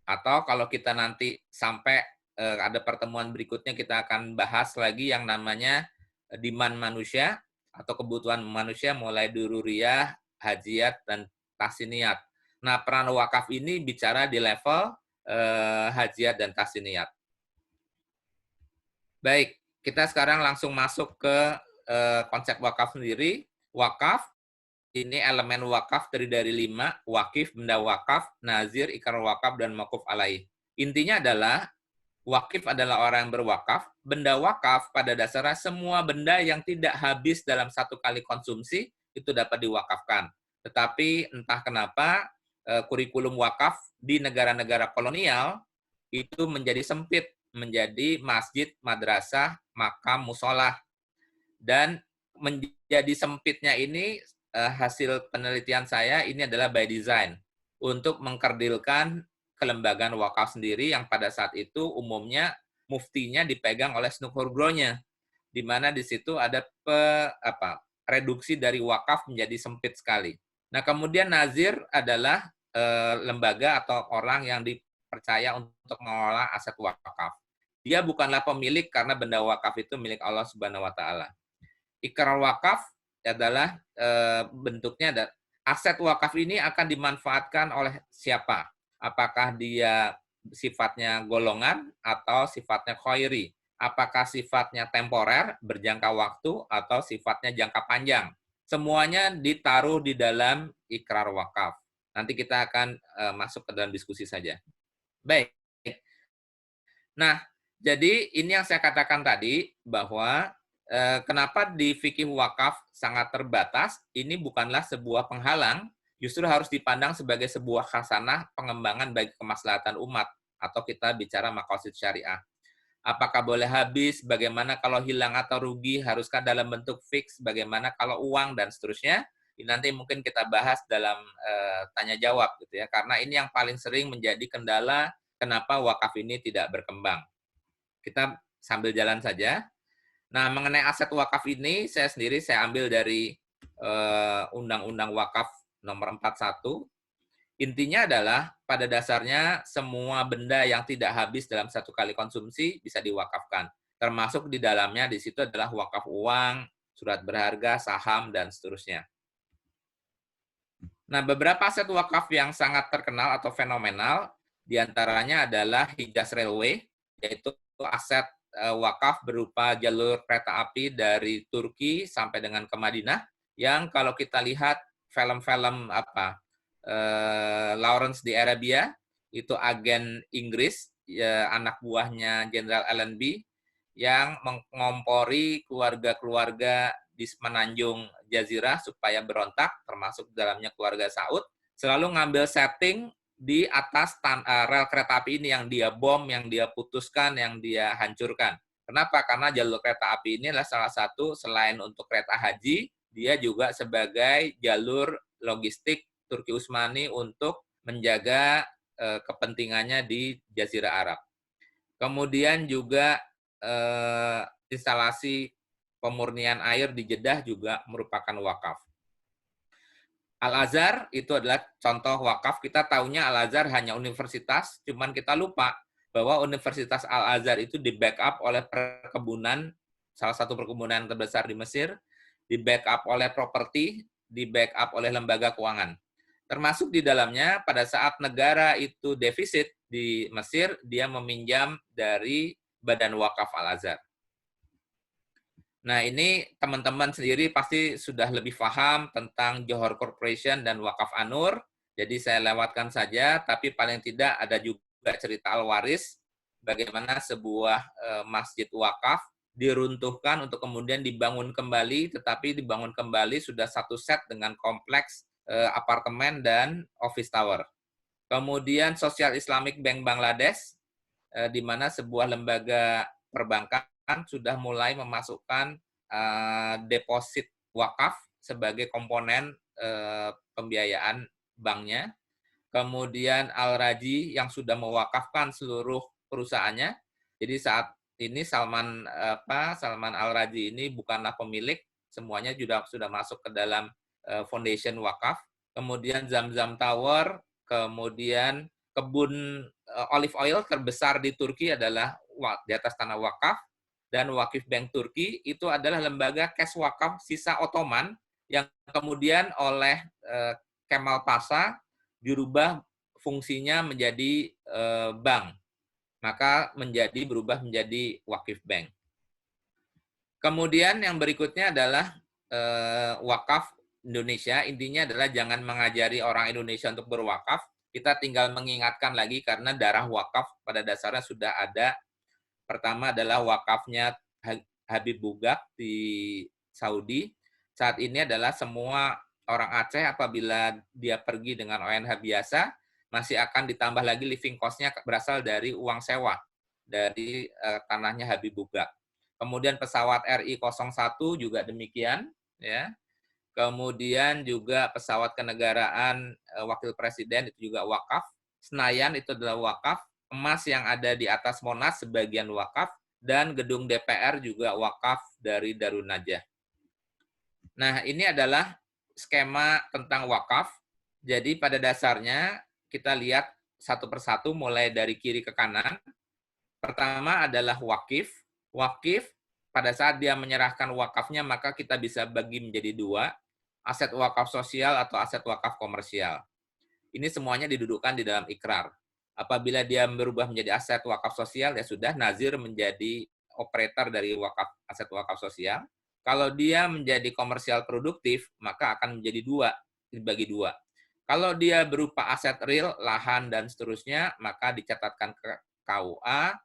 Atau kalau kita nanti sampai ada pertemuan berikutnya, kita akan bahas lagi yang namanya demand manusia atau kebutuhan manusia mulai dururiyah, hajiat, dan tahsiniyat. Nah, peran wakaf ini bicara di level hajiat dan tahsiniyat. Baik, kita sekarang langsung masuk ke konsep wakaf sendiri. Wakaf, ini elemen wakaf dari 5, wakif, benda wakaf, nazir, ikrar wakaf, dan mauquf alaih. Intinya adalah, wakif adalah orang yang berwakaf, benda wakaf pada dasarnya semua benda yang tidak habis dalam satu kali konsumsi, itu dapat diwakafkan. Tetapi entah kenapa, kurikulum wakaf di negara-negara kolonial, itu menjadi sempit, menjadi masjid, madrasah, makam, musolah. Dan menjadi sempitnya ini, hasil penelitian saya ini adalah by design untuk mengkerdilkan kelembagaan wakaf sendiri yang pada saat itu umumnya muftinya dipegang oleh Snugurgronya, di mana di situ ada reduksi dari wakaf menjadi sempit sekali. Nah, kemudian nazir adalah lembaga atau orang yang dipercaya untuk mengelola aset wakaf. Dia bukanlah pemilik karena benda wakaf itu milik Allah Subhanahu wa taala. Ikrar wakaf adalah bentuknya ada aset wakaf ini akan dimanfaatkan oleh siapa? Apakah dia sifatnya golongan atau sifatnya khairi? Apakah sifatnya temporer, berjangka waktu, atau sifatnya jangka panjang? Semuanya ditaruh di dalam ikrar wakaf. Nanti kita akan masuk ke dalam diskusi saja. Baik. Nah, jadi ini yang saya katakan tadi, bahwa kenapa di fikih wakaf sangat terbatas, ini bukanlah sebuah penghalang, justru harus dipandang sebagai sebuah khasanah pengembangan bagi kemaslahatan umat, atau kita bicara maqasid syariah. Apakah boleh habis, bagaimana kalau hilang atau rugi, haruskah dalam bentuk fix, bagaimana kalau uang, dan seterusnya. Ini nanti mungkin kita bahas dalam tanya jawab gitu ya, karena ini yang paling sering menjadi kendala kenapa wakaf ini tidak berkembang. Kita sambil jalan saja. Nah, mengenai aset wakaf ini, saya ambil dari Undang-Undang Wakaf nomor 41. Intinya adalah, pada dasarnya semua benda yang tidak habis dalam satu kali konsumsi bisa diwakafkan. Termasuk di dalamnya, di situ adalah wakaf uang, surat berharga, saham, dan seterusnya. Nah, beberapa aset wakaf yang sangat terkenal atau fenomenal, diantaranya adalah Hijaz Railway, yaitu aset wakaf berupa jalur kereta api dari Turki sampai dengan ke Madinah, yang kalau kita lihat film-film Lawrence di Arabia, itu agen Inggris, anak buahnya Jenderal Allenby, yang mengompori keluarga-keluarga di semenanjung Jazirah supaya berontak, termasuk dalamnya keluarga Saud, selalu ngambil setting di atas rel kereta api ini yang dia bom, yang dia putuskan, yang dia hancurkan. Kenapa? Karena jalur kereta api ini adalah salah satu, selain untuk kereta haji, dia juga sebagai jalur logistik Turki Utsmani untuk menjaga kepentingannya di Jazirah Arab. Kemudian juga instalasi pemurnian air di Jeddah juga merupakan wakaf. Al-Azhar itu adalah contoh wakaf. Kita tahunya Al-Azhar hanya universitas, cuman kita lupa bahwa Universitas Al-Azhar itu di-backup oleh perkebunan, salah satu perkebunan terbesar di Mesir, di-backup oleh properti, di-backup oleh lembaga keuangan. Termasuk di dalamnya pada saat negara itu defisit di Mesir, dia meminjam dari Badan Wakaf Al-Azhar. Nah, ini teman-teman sendiri pasti sudah lebih paham tentang Johor Corporation dan Wakaf An-Nur. Jadi saya lewatkan saja, tapi paling tidak ada juga cerita Al-Waris, bagaimana sebuah masjid wakaf diruntuhkan untuk kemudian dibangun kembali, tetapi dibangun kembali sudah satu set dengan kompleks apartemen dan office tower. Kemudian Social Islamic Bank Bangladesh, di mana sebuah lembaga perbankan sudah mulai memasukkan deposit wakaf sebagai komponen pembiayaan banknya. Kemudian Al-Raji yang sudah mewakafkan seluruh perusahaannya. Jadi saat ini Salman Al-Raji ini bukanlah pemilik, semuanya sudah masuk ke dalam foundation wakaf. Kemudian Zam-Zam Tower, kemudian kebun olive oil terbesar di Turki adalah di atas tanah wakaf, dan Wakif Bank Turki itu adalah lembaga cash wakaf sisa Ottoman yang kemudian oleh Kemal Pasha dirubah fungsinya menjadi bank, maka berubah menjadi Wakif Bank. Kemudian yang berikutnya adalah wakaf Indonesia. Intinya adalah jangan mengajari orang Indonesia untuk berwakaf. Kita tinggal mengingatkan lagi karena darah wakaf pada dasarnya sudah ada. Pertama adalah wakafnya Habib Bugak di Saudi. Saat ini adalah semua orang Aceh apabila dia pergi dengan ONH biasa, masih akan ditambah lagi living cost-nya berasal dari uang sewa dari tanahnya Habib Bugak. Kemudian pesawat RI-01 juga demikian, ya. Kemudian juga pesawat kenegaraan wakil presiden itu juga wakaf. Senayan itu adalah wakaf. Emas yang ada di atas Monas sebagian wakaf, dan gedung DPR juga wakaf dari Darun Najah. Nah, ini adalah skema tentang wakaf. Jadi pada dasarnya kita lihat satu persatu mulai dari kiri ke kanan. Pertama adalah wakif. Wakif pada saat dia menyerahkan wakafnya maka kita bisa bagi menjadi dua, aset wakaf sosial atau aset wakaf komersial. Ini semuanya didudukkan di dalam ikrar. Apabila dia berubah menjadi aset wakaf sosial, ya sudah nazir menjadi operator dari aset wakaf sosial. Kalau dia menjadi komersial produktif, maka akan menjadi dibagi dua. Kalau dia berupa aset real, lahan, dan seterusnya, maka dicatatkan ke KUA,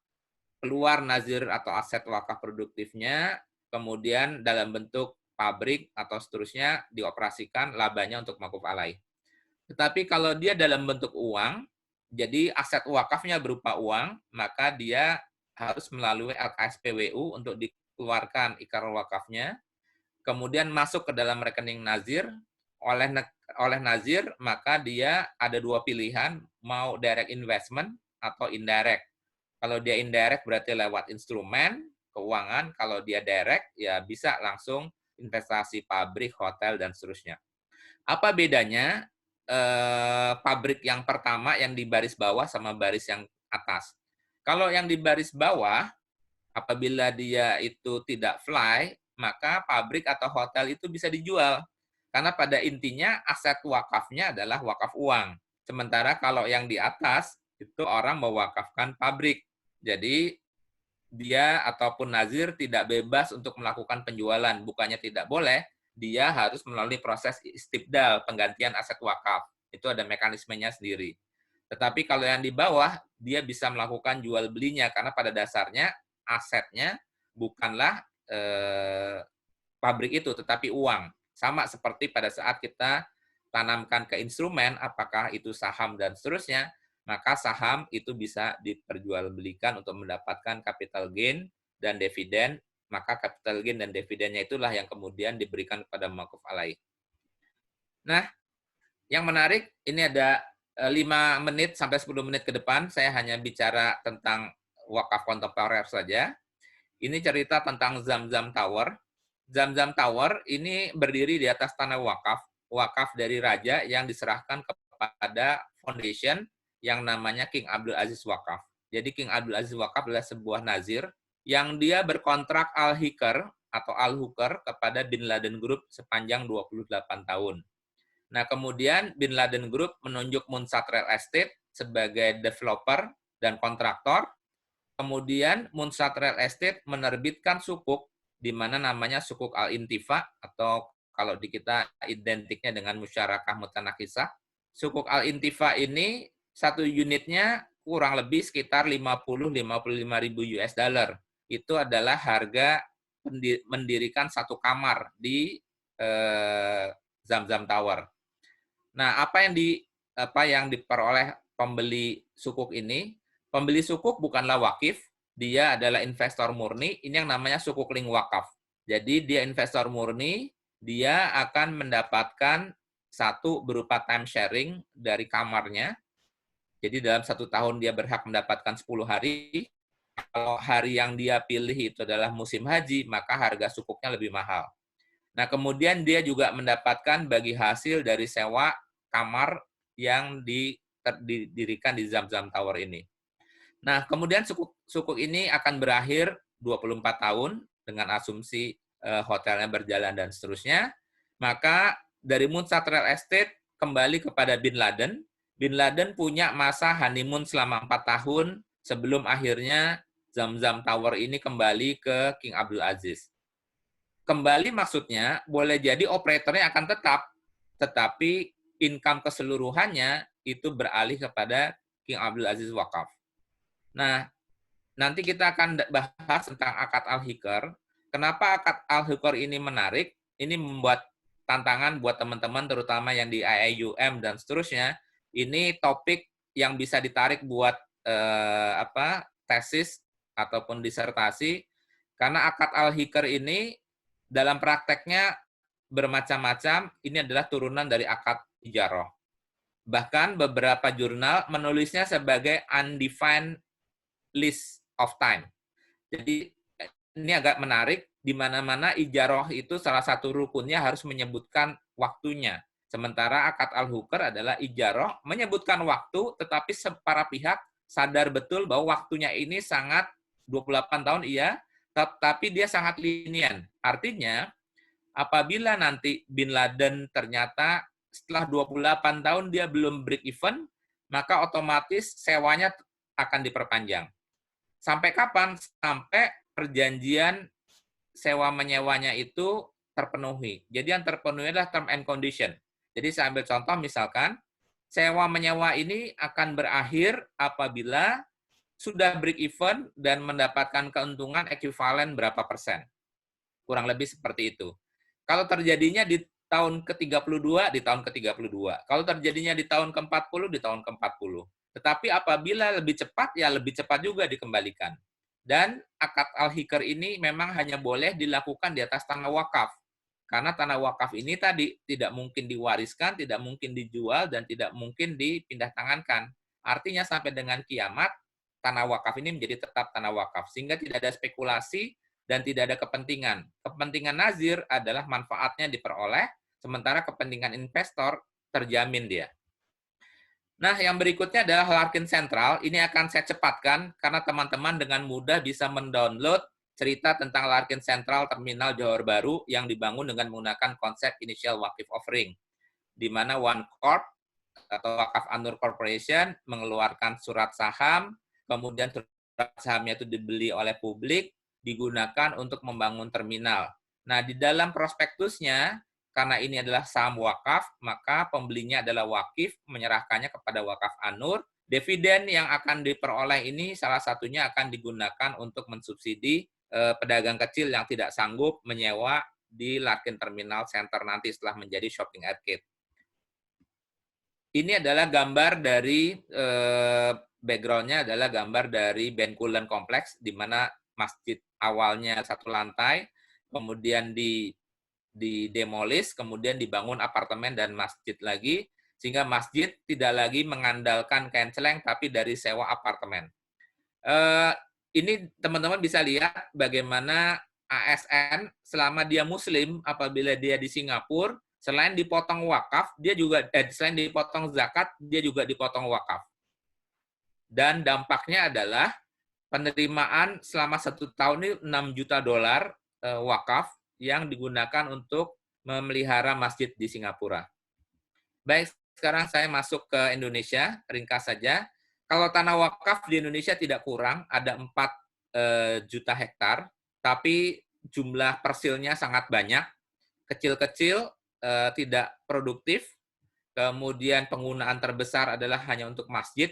keluar nazir atau aset wakaf produktifnya, kemudian dalam bentuk pabrik atau seterusnya dioperasikan, labanya untuk makuf alaih. Tetapi kalau dia dalam bentuk uang, jadi aset wakafnya berupa uang, maka dia harus melalui LKSPWU untuk dikeluarkan ikrar wakafnya, kemudian masuk ke dalam rekening nazir, oleh nazir, maka dia ada dua pilihan, mau direct investment atau indirect. Kalau dia indirect berarti lewat instrumen keuangan, kalau dia direct ya bisa langsung investasi pabrik, hotel, dan seterusnya. Apa bedanya pabrik yang pertama yang di baris bawah sama baris yang atas? Kalau yang di baris bawah, apabila dia itu tidak fly, maka pabrik atau hotel itu bisa dijual. Karena pada intinya aset wakafnya adalah wakaf uang. Sementara kalau yang di atas, itu orang mewakafkan pabrik. Jadi dia ataupun nazir tidak bebas untuk melakukan penjualan. Bukannya tidak boleh, dia harus melalui proses istibdal, penggantian aset wakaf. Itu ada mekanismenya sendiri. Tetapi kalau yang di bawah, dia bisa melakukan jual belinya, karena pada dasarnya asetnya bukanlah pabrik itu, tetapi uang. Sama seperti pada saat kita tanamkan ke instrumen, apakah itu saham dan seterusnya, maka saham itu bisa diperjualbelikan untuk mendapatkan capital gain dan dividen, maka capital gain dan dividennya itulah yang kemudian diberikan kepada mauquf alaih. Nah, yang menarik, ini ada 5 menit sampai 10 menit ke depan, saya hanya bicara tentang wakaf kontemporer saja. Ini cerita tentang Zamzam Tower. Zamzam Tower ini berdiri di atas tanah wakaf, wakaf dari raja yang diserahkan kepada foundation yang namanya King Abdul Aziz Wakaf. Jadi King Abdul Aziz Wakaf adalah sebuah nazir yang dia berkontrak Al-Hikr atau Al-Hukr kepada Bin Laden Group sepanjang 28 tahun. Nah, kemudian Bin Laden Group menunjuk Munsat Real Estate sebagai developer dan kontraktor. Kemudian Munsat Real Estate menerbitkan sukuk di mana namanya sukuk Al-Intifa atau kalau di kita identiknya dengan musyarakah mutanakisah. Sukuk Al-Intifa ini satu unitnya kurang lebih sekitar 50-55 ribu US dollar. Itu adalah harga mendirikan satu kamar di Zamzam Tower. Nah, apa yang diperoleh pembeli sukuk ini? Pembeli sukuk bukanlah wakif, dia adalah investor murni. Ini yang namanya sukuk link wakaf. Jadi dia investor murni, dia akan mendapatkan satu berupa time sharing dari kamarnya. Jadi dalam 1 tahun dia berhak mendapatkan 10 hari. Kalau hari yang dia pilih itu adalah musim haji, maka harga sukuknya lebih mahal. Nah, kemudian dia juga mendapatkan bagi hasil dari sewa kamar yang didirikan di Zamzam Tower ini. Nah, kemudian sukuk ini akan berakhir 24 tahun dengan asumsi hotelnya berjalan dan seterusnya. Maka dari Munsat Real Estate kembali kepada Bin Laden. Bin Laden punya masa honeymoon selama 4 tahun sebelum akhirnya Zamzam Tower ini kembali ke King Abdul Aziz. Kembali maksudnya, boleh jadi operatornya akan tetap, tetapi income keseluruhannya itu beralih kepada King Abdul Aziz Wakaf. Nah, nanti kita akan bahas tentang akad al-hikr. Kenapa akad al-hikr ini menarik? Ini membuat tantangan buat teman-teman, terutama yang di IIUM dan seterusnya. Ini topik yang bisa ditarik buat tesis ataupun disertasi, karena akad al-hikr ini dalam prakteknya bermacam-macam, ini adalah turunan dari akad ijarah. Bahkan beberapa jurnal menulisnya sebagai undefined list of time. Jadi ini agak menarik, di mana-mana ijarah itu salah satu rukunnya harus menyebutkan waktunya. Sementara akad al-hukr adalah ijarah menyebutkan waktu, tetapi para pihak sadar betul bahwa waktunya ini sangat 28 tahun iya, tapi dia sangat linian. Artinya, apabila nanti Bin Laden ternyata setelah 28 tahun dia belum break even, maka otomatis sewanya akan diperpanjang. Sampai kapan? Sampai perjanjian sewa menyewanya itu terpenuhi. Jadi yang terpenuhi adalah term and condition. Jadi saya ambil contoh misalkan, sewa menyewa ini akan berakhir apabila sudah break even dan mendapatkan keuntungan ekuivalen berapa persen. Kurang lebih seperti itu. Kalau terjadinya di tahun ke-32, di tahun ke-32. Kalau terjadinya di tahun ke-40, di tahun ke-40. Tetapi apabila lebih cepat, ya lebih cepat juga dikembalikan. Dan akad al-hikr ini memang hanya boleh dilakukan di atas tanah wakaf. Karena tanah wakaf ini tadi tidak mungkin diwariskan, tidak mungkin dijual, dan tidak mungkin dipindah tangankan. Artinya sampai dengan kiamat, tanah wakaf ini menjadi tetap tanah wakaf. Sehingga tidak ada spekulasi dan tidak ada kepentingan. Kepentingan nazir adalah manfaatnya diperoleh, sementara kepentingan investor terjamin dia. Nah, yang berikutnya adalah Larkin Central. Ini akan saya cepatkan karena teman-teman dengan mudah bisa mendownload cerita tentang Larkin Central Terminal Johor Bahru yang dibangun dengan menggunakan konsep initial wakif offering, di mana One Corp atau Wakaf An-Nur Corporation mengeluarkan surat saham, kemudian surat sahamnya itu dibeli oleh publik, digunakan untuk membangun terminal. Nah, di dalam prospektusnya, karena ini adalah saham wakaf, maka pembelinya adalah wakif, menyerahkannya kepada Wakaf An-Nur. Dividen yang akan diperoleh ini salah satunya akan digunakan untuk mensubsidi pedagang kecil yang tidak sanggup menyewa di Larkin Terminal Center nanti setelah menjadi shopping arcade. Ini adalah gambar dari background-nya adalah gambar dari Bencoolen Kompleks, di mana masjid awalnya satu lantai, kemudian didemolis, kemudian dibangun apartemen dan masjid lagi, sehingga masjid tidak lagi mengandalkan kenceleng, tapi dari sewa apartemen. Ini teman-teman bisa lihat bagaimana ASN selama dia Muslim, apabila dia di Singapura, selain dipotong wakaf, dia juga selain dipotong zakat, dia juga dipotong wakaf. Dan dampaknya adalah penerimaan selama 1 tahun ini $6 juta wakaf yang digunakan untuk memelihara masjid di Singapura. Baik, sekarang saya masuk ke Indonesia, ringkas saja. Kalau tanah wakaf di Indonesia tidak kurang, ada 4 juta hektar, tapi jumlah persilnya sangat banyak, kecil-kecil, tidak produktif, kemudian penggunaan terbesar adalah hanya untuk masjid,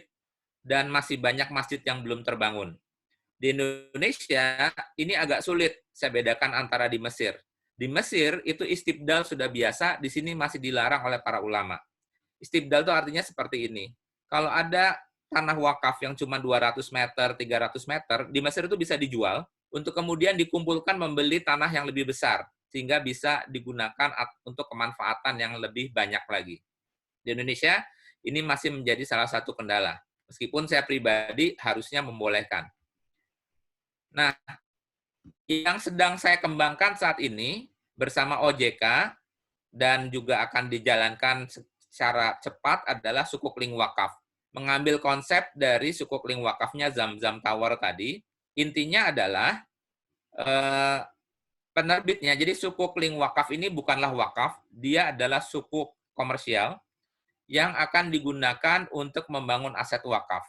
dan masih banyak masjid yang belum terbangun. Di Indonesia, ini agak sulit saya bedakan antara di Mesir. Di Mesir, itu istibdal sudah biasa, di sini masih dilarang oleh para ulama. Istibdal itu artinya seperti ini. Kalau ada tanah wakaf yang cuma 200 meter, 300 meter, di Mesir itu bisa dijual, untuk kemudian dikumpulkan membeli tanah yang lebih besar, sehingga bisa digunakan untuk kemanfaatan yang lebih banyak lagi. Di Indonesia, ini masih menjadi salah satu kendala. Meskipun saya pribadi harusnya membolehkan. Nah, yang sedang saya kembangkan saat ini bersama OJK dan juga akan dijalankan secara cepat adalah sukuk link wakaf. Mengambil konsep dari sukuk link wakafnya Zamzam Tower tadi, intinya adalah penerbitnya. Jadi sukuk link wakaf ini bukanlah wakaf, dia adalah sukuk komersial yang akan digunakan untuk membangun aset wakaf.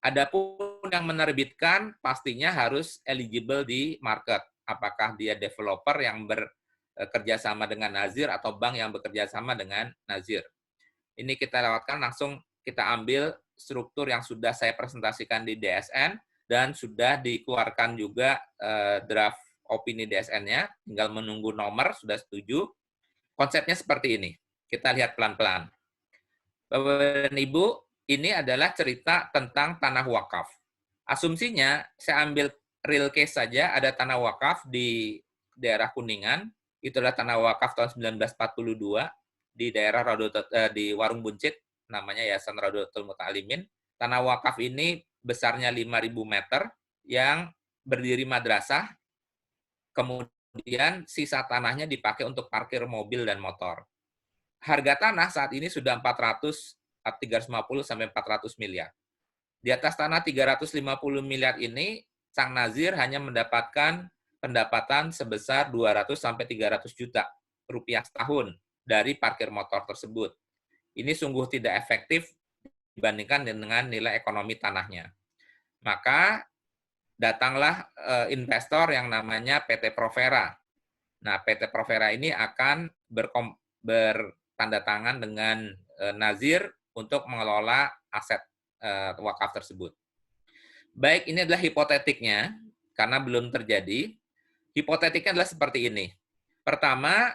Adapun yang menerbitkan pastinya harus eligible di market. Apakah dia developer yang bekerja sama dengan Nazir atau bank yang bekerja sama dengan Nazir. Ini kita lewatkan, langsung kita ambil struktur yang sudah saya presentasikan di DSN dan sudah dikeluarkan juga draft opini DSN-nya, tinggal menunggu nomor, sudah setuju. Konsepnya seperti ini. Kita lihat pelan-pelan. Bapak dan Ibu, ini adalah cerita tentang tanah wakaf. Asumsinya, saya ambil real case saja, ada tanah wakaf di daerah Kuningan, itu adalah tanah wakaf tahun 1942, di daerah di Warung Buncit, namanya Yayasan Radotul Muta'alimin. Tanah wakaf ini besarnya 5.000 meter, yang berdiri madrasah, kemudian sisa tanahnya dipakai untuk parkir mobil dan motor. Harga tanah saat ini sudah 350 sampai 400 miliar. Di atas tanah 350 miliar ini, Sang Nazir hanya mendapatkan pendapatan sebesar 200 sampai 300 juta rupiah setahun dari parkir motor tersebut. Ini sungguh tidak efektif dibandingkan dengan nilai ekonomi tanahnya. Maka datanglah investor yang namanya PT Provera. Nah, PT Provera ini akan bertanda tangan dengan Nazir untuk mengelola aset wakaf tersebut. Baik, ini adalah hipotetiknya, karena belum terjadi. Hipotetiknya adalah seperti ini. Pertama,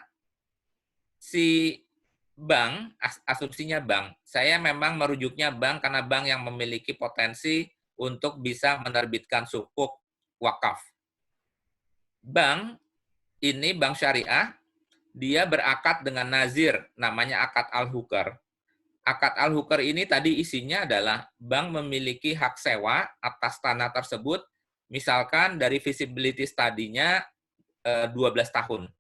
si bank, asumsinya bank, saya memang merujuknya bank karena bank yang memiliki potensi untuk bisa menerbitkan sukuk wakaf. Bank ini, bank syariah, dia berakad dengan Nazir, namanya akad al-hukar. Akad al-hukar ini tadi isinya adalah bank memiliki hak sewa atas tanah tersebut, misalkan dari feasibility study-nya 12 tahun.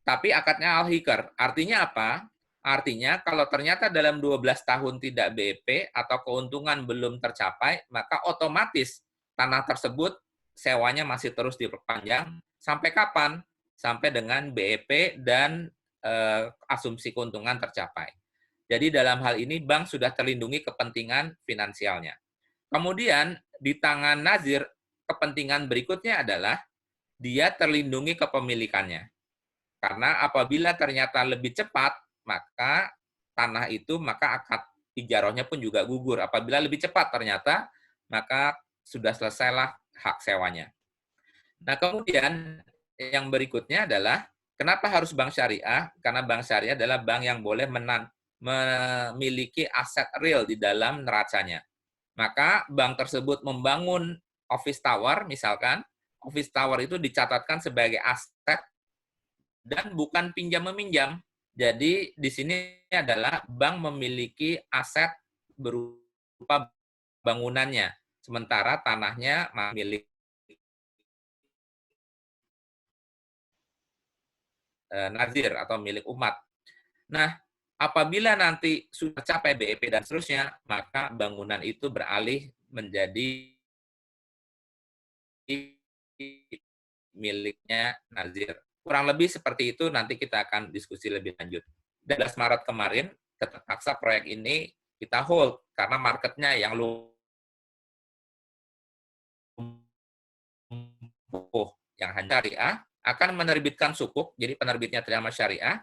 Tapi akadnya al-hikar, artinya apa? Artinya kalau ternyata dalam 12 tahun tidak BEP atau keuntungan belum tercapai, maka otomatis tanah tersebut sewanya masih terus diperpanjang. Sampai kapan? Sampai dengan BEP dan asumsi keuntungan tercapai. Jadi dalam hal ini bank sudah terlindungi kepentingan finansialnya. Kemudian di tangan Nazir, kepentingan berikutnya adalah dia terlindungi kepemilikannya. Karena apabila ternyata lebih cepat, maka tanah itu, maka akad ijarohnya pun juga gugur. Apabila lebih cepat ternyata, maka sudah selesailah hak sewanya. Nah, kemudian yang berikutnya adalah, kenapa harus bank syariah? Karena bank syariah adalah bank yang boleh memiliki aset real di dalam neracanya. Maka bank tersebut membangun office tower, misalkan, office tower itu dicatatkan sebagai aset dan bukan pinjam-meminjam. Jadi di sini adalah bank memiliki aset berupa bangunannya, sementara tanahnya milik nazir atau milik umat. Nah, apabila nanti sudah capai BEP dan seterusnya, maka bangunan itu beralih menjadi miliknya nazir. Kurang lebih seperti itu, nanti kita akan diskusi lebih lanjut. 12 Maret kemarin, terpaksa proyek ini kita hold, karena marketnya yang lumpuh, yang hanya syariah, akan menerbitkan sukuk, jadi penerbitnya Triama Syariah.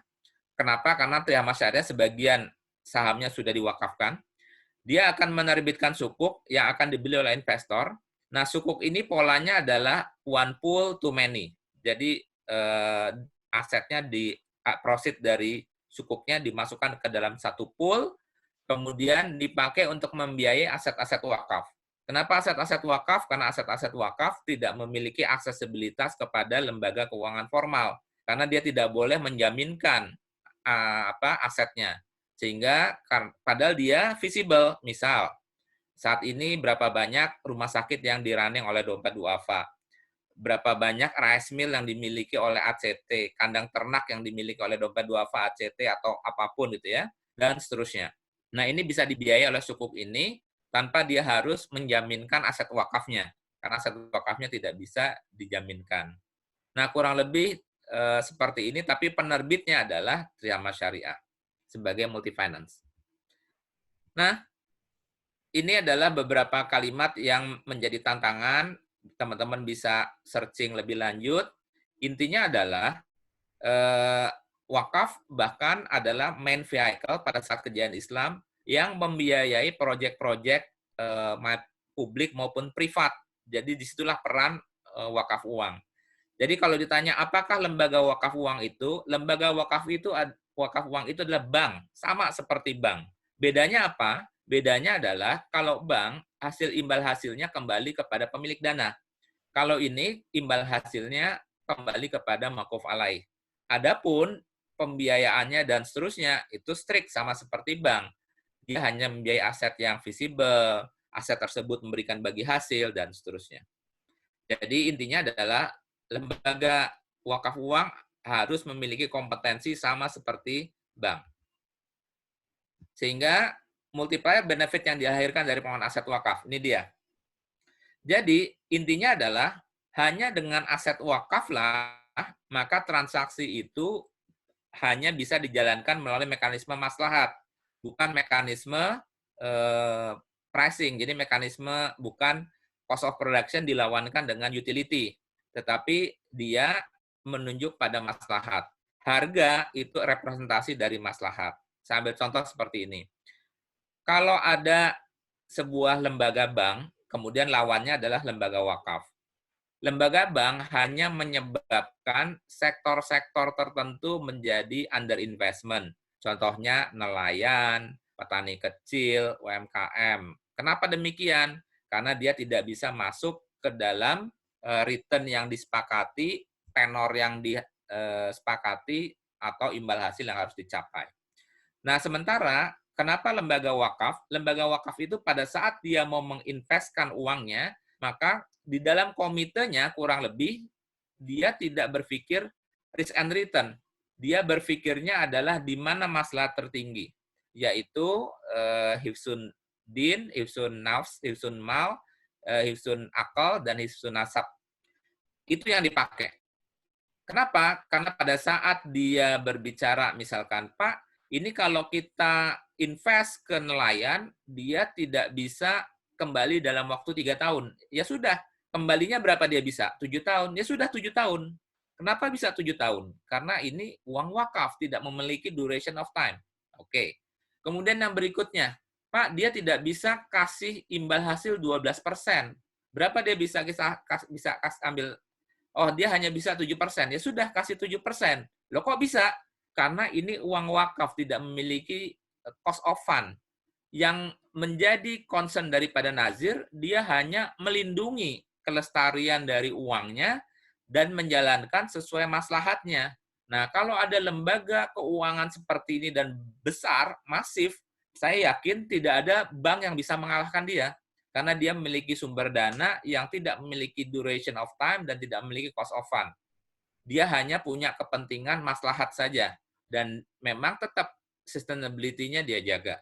Kenapa? Karena Triama Syariah sebagian sahamnya sudah diwakafkan, dia akan menerbitkan sukuk yang akan dibeli oleh investor. Nah, sukuk ini polanya adalah one pool to many. Jadi asetnya proceed dari sukuknya dimasukkan ke dalam satu pool, kemudian dipakai untuk membiayai aset-aset wakaf. Kenapa aset-aset wakaf? Karena aset-aset wakaf tidak memiliki aksesibilitas kepada lembaga keuangan formal, karena dia tidak boleh menjaminkan asetnya. Sehingga padahal dia visible. Misal, saat ini berapa banyak rumah sakit yang dirunning oleh dompet duafa, berapa banyak rice mill yang dimiliki oleh ACT, kandang ternak yang dimiliki oleh dompet duafa, ACT, atau apapun gitu ya, dan seterusnya. Nah, ini bisa dibiayai oleh sukuk ini tanpa dia harus menjaminkan aset wakafnya, karena aset wakafnya tidak bisa dijaminkan. Nah, kurang lebih seperti ini, tapi penerbitnya adalah Triama Syariah sebagai multi finance. Nah, ini adalah beberapa kalimat yang menjadi tantangan. Teman-teman bisa searching lebih lanjut. Intinya adalah wakaf bahkan adalah main vehicle pada saat kejayaan Islam yang membiayai proyek-proyek publik maupun privat. Jadi disitulah peran wakaf uang. Jadi kalau ditanya apakah lembaga wakaf uang itu, lembaga wakaf uang itu adalah bank, sama seperti bank. Bedanya apa? Bedanya adalah kalau bank hasil imbal hasilnya kembali kepada pemilik dana. Kalau ini imbal hasilnya kembali kepada makuf alaih. Adapun pembiayaannya dan seterusnya itu strict sama seperti bank. Dia hanya membiayai aset yang visible, aset tersebut memberikan bagi hasil dan seterusnya. Jadi intinya adalah lembaga wakaf uang harus memiliki kompetensi sama seperti bank. Sehingga multiplier benefit yang dilahirkan dari pengelolaan aset wakaf, ini dia. Jadi intinya adalah hanya dengan aset wakaf lah, maka transaksi itu hanya bisa dijalankan melalui mekanisme maslahat, bukan mekanisme pricing. Jadi mekanisme bukan cost of production dilawankan dengan utility, tetapi dia menunjuk pada maslahat. Harga itu representasi dari maslahat. Saya ambil contoh seperti ini. Kalau ada sebuah lembaga bank, kemudian lawannya adalah lembaga wakaf. Lembaga bank hanya menyebabkan sektor-sektor tertentu menjadi under investment. Contohnya nelayan, petani kecil, UMKM. Kenapa demikian? Karena dia tidak bisa masuk ke dalam return yang disepakati, tenor yang disepakati, atau imbal hasil yang harus dicapai. Nah, sementara kenapa lembaga wakaf? Lembaga wakaf itu pada saat dia mau menginvestkan uangnya, maka di dalam komitenya kurang lebih dia tidak berpikir risk and return. Dia berpikirnya adalah di mana maslahat tertinggi, yaitu hifsun din, hifsun nafs, hifsun mal, hifsun akal, dan hifsun nasab. Itu yang dipakai. Kenapa? Karena pada saat dia berbicara, misalkan, Pak, ini kalau kita invest ke nelayan, dia tidak bisa kembali dalam waktu 3 tahun. Ya sudah, kembalinya berapa dia bisa? 7 tahun. Ya sudah 7 tahun. Kenapa bisa 7 tahun? Karena ini uang wakaf, tidak memiliki duration of time. Oke. Kemudian yang berikutnya, Pak, dia tidak bisa kasih imbal hasil 12%. Berapa dia bisa ambil? Oh, dia hanya bisa 7%. Ya sudah, kasih 7%. Loh kok bisa? Karena ini uang wakaf, tidak memiliki cost of fund. Yang menjadi concern daripada Nazir, dia hanya melindungi kelestarian dari uangnya dan menjalankan sesuai maslahatnya. Nah, kalau ada lembaga keuangan seperti ini dan besar, masif, saya yakin tidak ada bank yang bisa mengalahkan dia. Karena dia memiliki sumber dana yang tidak memiliki duration of time dan tidak memiliki cost of fund. Dia hanya punya kepentingan maslahat saja. Dan memang tetap sustainability-nya dia jaga.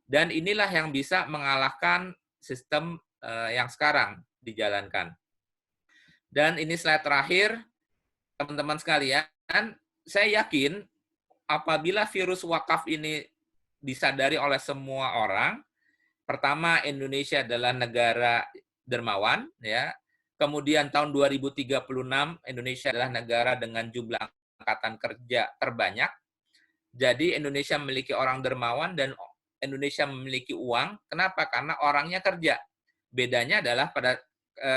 Dan inilah yang bisa mengalahkan sistem yang sekarang dijalankan. Dan ini slide terakhir, teman-teman sekalian, saya yakin apabila virus wakaf ini disadari oleh semua orang, pertama Indonesia adalah negara dermawan, ya. Kemudian tahun 2036 Indonesia adalah negara dengan jumlah angkatan kerja terbanyak. Jadi Indonesia memiliki orang dermawan dan Indonesia memiliki uang. Kenapa? Karena orangnya kerja. Bedanya adalah pada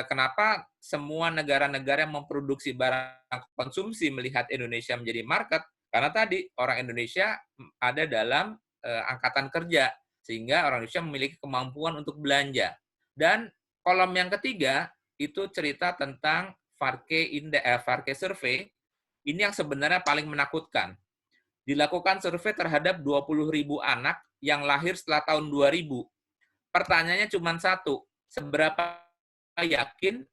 kenapa semua negara-negara yang memproduksi barang konsumsi melihat Indonesia menjadi market, karena tadi orang Indonesia ada dalam angkatan kerja, sehingga orang Indonesia memiliki kemampuan untuk belanja. Dan kolom yang ketiga itu cerita tentang Farke Survey. Ini yang sebenarnya paling menakutkan. Dilakukan survei terhadap 20.000 anak yang lahir setelah tahun 2000. Pertanyaannya cuma satu, seberapa yakin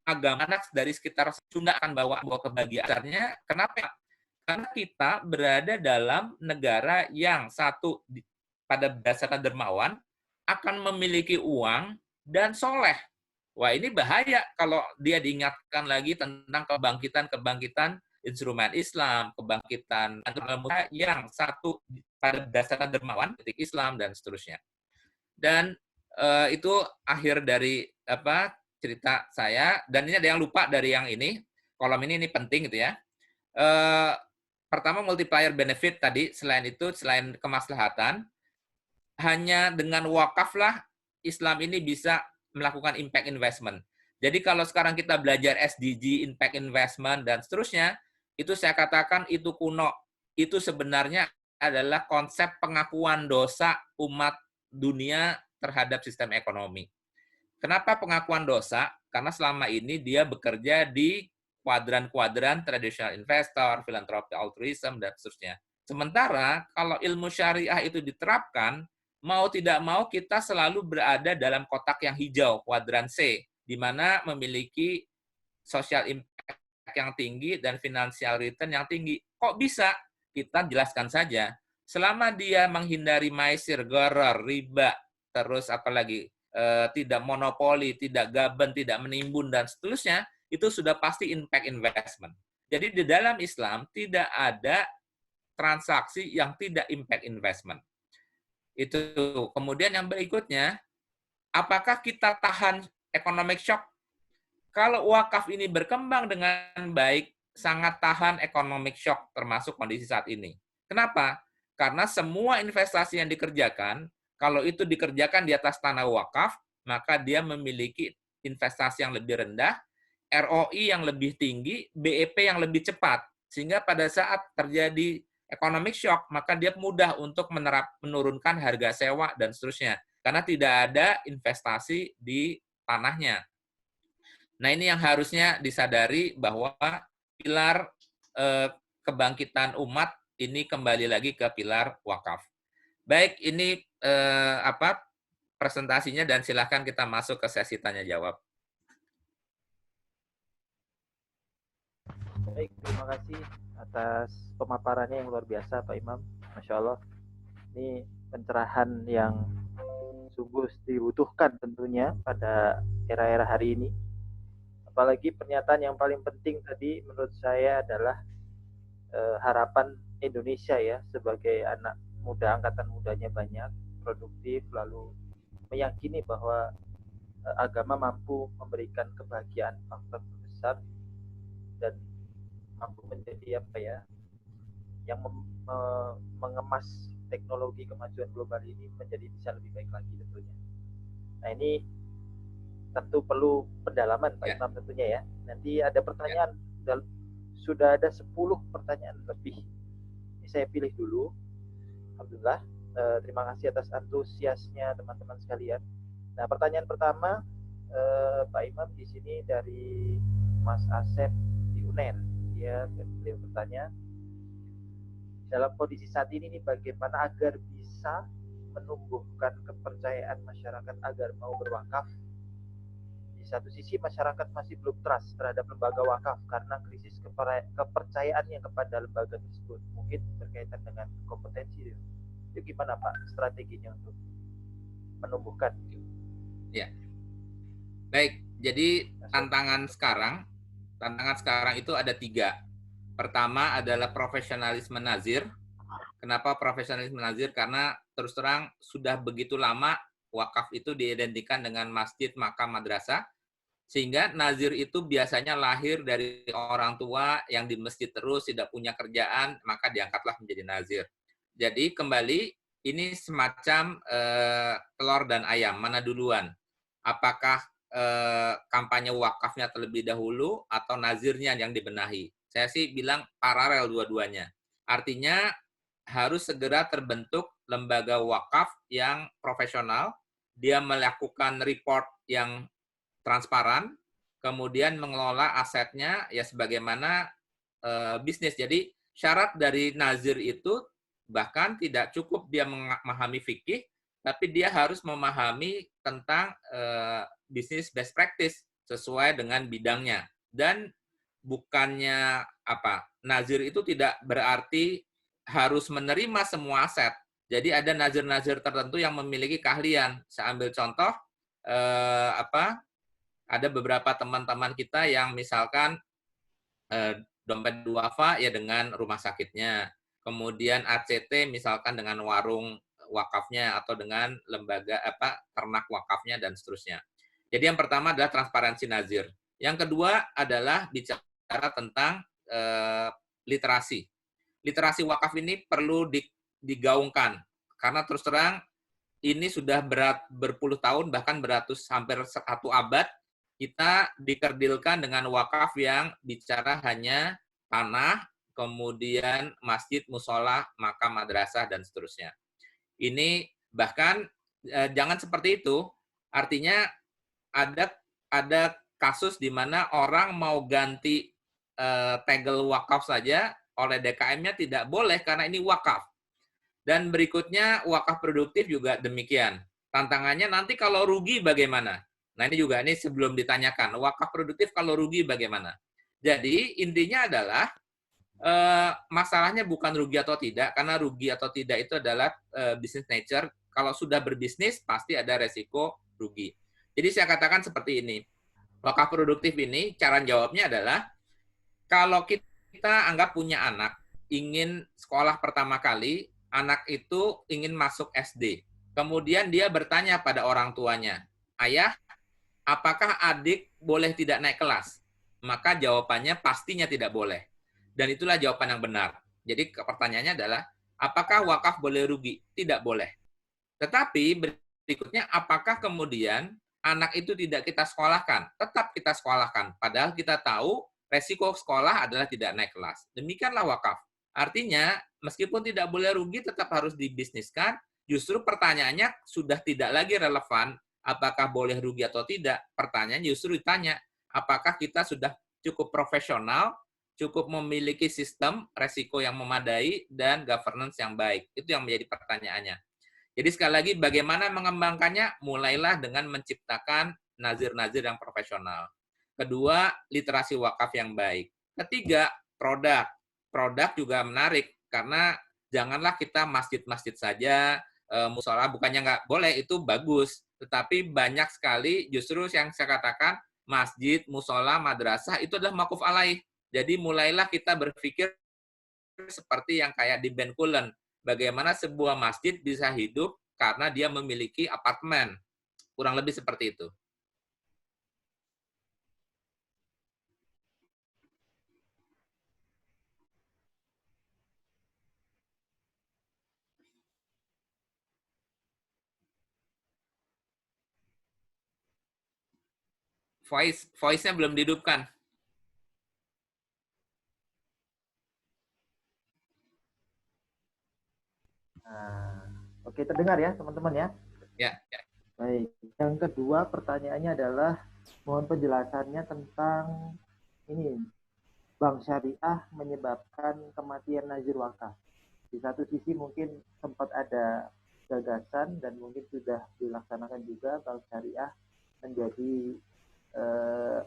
agama anak dari sekitar Sunda akan bawa kebahagiaannya. Kenapa? Karena kita berada dalam negara yang satu pada dasarnya dermawan, akan memiliki uang dan soleh. Wah, ini bahaya kalau dia diingatkan lagi tentang kebangkitan instrumen Islam, kebangkitan yang satu pada dasarnya dermawan, titik Islam dan seterusnya. Dan itu akhir dari cerita saya. Dan ini ada yang lupa dari yang ini. Kolom ini penting gitu ya. Pertama multiplier benefit tadi, selain itu selain kemaslahatan, hanya dengan wakaflah Islam ini bisa melakukan impact investment. Jadi kalau sekarang kita belajar SDG, impact investment, dan seterusnya, itu saya katakan itu kuno. Itu sebenarnya adalah konsep pengakuan dosa umat dunia terhadap sistem ekonomi. Kenapa pengakuan dosa? Karena selama ini dia bekerja di kuadran-kuadran tradisional investor, filantropi, altruism, dan seterusnya. Sementara kalau ilmu syariah itu diterapkan, mau tidak mau kita selalu berada dalam kotak yang hijau, kuadran C, di mana memiliki social impact yang tinggi dan financial return yang tinggi. Kok bisa? Kita jelaskan saja. Selama dia menghindari maisir, gharar, riba, terus apalagi tidak monopoli, tidak gaben, tidak menimbun, dan seterusnya, itu sudah pasti impact investment. Jadi di dalam Islam tidak ada transaksi yang tidak impact investment. Itu. Kemudian yang berikutnya, apakah kita tahan economic shock? Kalau wakaf ini berkembang dengan baik, sangat tahan economic shock termasuk kondisi saat ini. Kenapa? Karena semua investasi yang dikerjakan, kalau itu dikerjakan di atas tanah wakaf, maka dia memiliki investasi yang lebih rendah, ROI yang lebih tinggi, BEP yang lebih cepat. Sehingga pada saat terjadi economic shock, maka dia mudah untuk menurunkan harga sewa dan seterusnya. Karena tidak ada investasi di tanahnya. Nah, ini yang harusnya disadari bahwa pilar kebangkitan umat ini kembali lagi ke pilar wakaf. Baik, ini presentasinya dan silakan kita masuk ke sesi tanya jawab. Baik, terima kasih atas pemaparannya yang luar biasa Pak Imam. Masya Allah, ini pencerahan yang sungguh dibutuhkan tentunya pada era-era hari ini. Apalagi pernyataan yang paling penting tadi menurut saya adalah harapan Indonesia ya sebagai anak muda, angkatan mudanya banyak, produktif, lalu meyakini bahwa agama mampu memberikan kebahagiaan faktor terbesar dan mampu menjadi yang mengemas teknologi kemajuan global ini menjadi bisa lebih baik lagi tentunya. Nah ini tentu perlu pendalaman Pak Imam tentunya ya. Nanti ada pertanyaan, sudah ada 10 pertanyaan lebih. Ini saya pilih dulu. Alhamdulillah, terima kasih atas antusiasnya teman-teman sekalian. Nah pertanyaan pertama Pak Imam di sini dari Mas Asep di UNER. Dia beliau bertanya, dalam kondisi saat ini nih bagaimana agar bisa menumbuhkan kepercayaan masyarakat agar mau berwakaf. Di satu sisi masyarakat masih belum trust terhadap lembaga wakaf karena krisis kepercayaannya kepada lembaga tersebut, mungkin berkaitan dengan kompetensi. Itu gimana Pak strateginya untuk menumbuhkan? Ya, baik. Jadi tantangan sekarang itu ada 3. Pertama adalah profesionalisme nazir. Kenapa profesionalisme nazir? Karena terus terang sudah begitu lama wakaf itu diidentikan dengan masjid, makam, madrasah, sehingga nazir itu biasanya lahir dari orang tua yang di masjid terus, tidak punya kerjaan, maka diangkatlah menjadi nazir. Jadi kembali, ini semacam telur dan ayam, mana duluan? Apakah kampanye wakafnya terlebih dahulu atau nazirnya yang dibenahi? Saya sih bilang paralel dua-duanya. Artinya harus segera terbentuk lembaga wakaf yang profesional, dia melakukan report yang transparan, kemudian mengelola asetnya ya sebagaimana bisnis. Jadi syarat dari nazir itu bahkan tidak cukup dia memahami fikih, tapi dia harus memahami tentang bisnis best practice sesuai dengan bidangnya. Dan bukannya apa, nazir itu tidak berarti harus menerima semua aset. Jadi ada nazir-nazir tertentu yang memiliki keahlian. Saya ambil contoh ada beberapa teman-teman kita yang misalkan dompet duafa ya dengan rumah sakitnya, kemudian ACT misalkan dengan warung wakafnya atau dengan lembaga ternak wakafnya dan seterusnya. Jadi yang pertama adalah transparansi nazir. Yang kedua adalah bicara tentang literasi. Literasi wakaf ini perlu digaungkan karena terus terang ini sudah berpuluh tahun bahkan beratus hampir 1 abad kita dikerdilkan dengan wakaf yang bicara hanya tanah, kemudian masjid, musola, makam, madrasah, dan seterusnya. Ini bahkan jangan seperti itu. Artinya ada kasus di mana orang mau ganti tegel wakaf saja oleh DKM-nya tidak boleh karena ini wakaf. Dan berikutnya wakaf produktif juga demikian. Tantangannya nanti kalau rugi bagaimana? Nah ini juga, ini sebelum ditanyakan, wakaf produktif kalau rugi bagaimana? Jadi intinya adalah masalahnya bukan rugi atau tidak, karena rugi atau tidak itu adalah business nature. Kalau sudah berbisnis pasti ada resiko rugi. Jadi saya katakan seperti ini, wakaf produktif ini cara jawabnya adalah kalau kita anggap punya anak ingin sekolah pertama kali, anak itu ingin masuk SD. Kemudian dia bertanya pada orang tuanya, ayah, apakah adik boleh tidak naik kelas? Maka jawabannya pastinya tidak boleh. Dan itulah jawaban yang benar. Jadi pertanyaannya adalah, apakah wakaf boleh rugi? Tidak boleh. Tetapi berikutnya, apakah kemudian anak itu tidak kita sekolahkan? Tetap kita sekolahkan. Padahal kita tahu resiko sekolah adalah tidak naik kelas. Demikianlah wakaf. Artinya, meskipun tidak boleh rugi, tetap harus dibisniskan. Justru pertanyaannya sudah tidak lagi relevan apakah boleh rugi atau tidak. Pertanyaan justru ditanya, apakah kita sudah cukup profesional, cukup memiliki sistem resiko yang memadai, dan governance yang baik. Itu yang menjadi pertanyaannya. Jadi sekali lagi, bagaimana mengembangkannya? Mulailah dengan menciptakan nazir-nazir yang profesional. Kedua, literasi wakaf yang baik. Ketiga, produk. Produk juga menarik, karena janganlah kita masjid-masjid saja, musola bukannya nggak boleh, itu bagus. Tetapi banyak sekali justru yang saya katakan, masjid, musola, madrasah, itu adalah makuf alaih. Jadi mulailah kita berpikir seperti yang kayak di Bencoolen. Bagaimana sebuah masjid bisa hidup karena dia memiliki apartemen. Kurang lebih seperti itu. Voice-nya belum dihidupkan. Nah, oke, terdengar ya teman-teman ya. Ya, ya. Baik. Yang kedua pertanyaannya adalah mohon penjelasannya tentang ini, bank syariah menyebabkan kematian nazir wakaf. Di satu sisi mungkin sempat ada gagasan dan mungkin sudah dilaksanakan juga bank syariah menjadi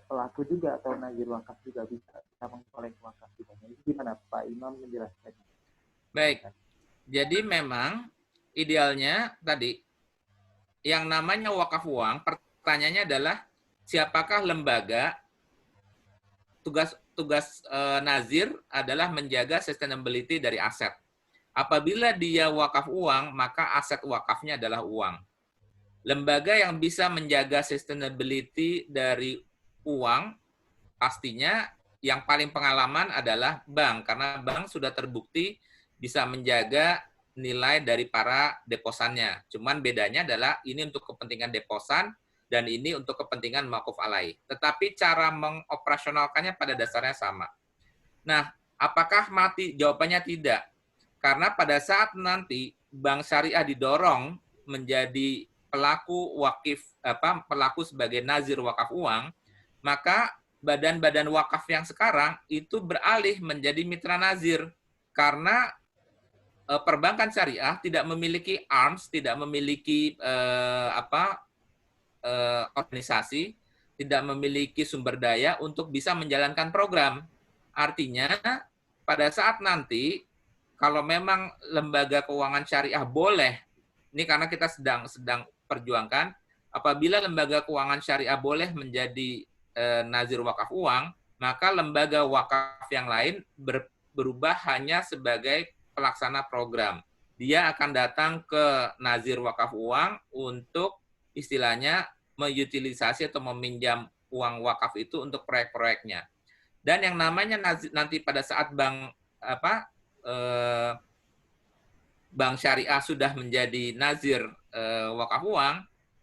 pelaku juga atau nazir wakaf juga bisa mengkolek wakaf juga. Ini gimana Pak Imam menjelaskannya? Baik. Jadi memang idealnya tadi yang namanya wakaf uang, pertanyaannya adalah siapakah lembaga. Tugas nazir adalah menjaga sustainability dari aset. Apabila dia wakaf uang, maka aset wakafnya adalah uang. Lembaga yang bisa menjaga sustainability dari uang, pastinya yang paling pengalaman adalah bank, karena bank sudah terbukti bisa menjaga nilai dari para deposannya. Cuman bedanya adalah ini untuk kepentingan deposan dan ini untuk kepentingan mauquf alai. Tetapi cara mengoperasionalkannya pada dasarnya sama. Nah, apakah mati? Jawabannya tidak. Karena pada saat nanti bank syariah didorong menjadi pelaku wakif pelaku sebagai nazir wakaf uang, maka badan-badan wakaf yang sekarang itu beralih menjadi mitra nazir karena perbankan syariah tidak memiliki arms, tidak memiliki organisasi, tidak memiliki sumber daya untuk bisa menjalankan program. Artinya pada saat nanti kalau memang lembaga keuangan syariah boleh, ini karena kita sedang perjuangkan, apabila lembaga keuangan syariah boleh menjadi nazir wakaf uang, maka lembaga wakaf yang lain berubah hanya sebagai pelaksana program. Dia akan datang ke nazir wakaf uang untuk istilahnya mengutilisasi atau meminjam uang wakaf itu untuk proyek-proyeknya. Dan yang namanya nanti pada saat bank syariah sudah menjadi nazir wakaf uang,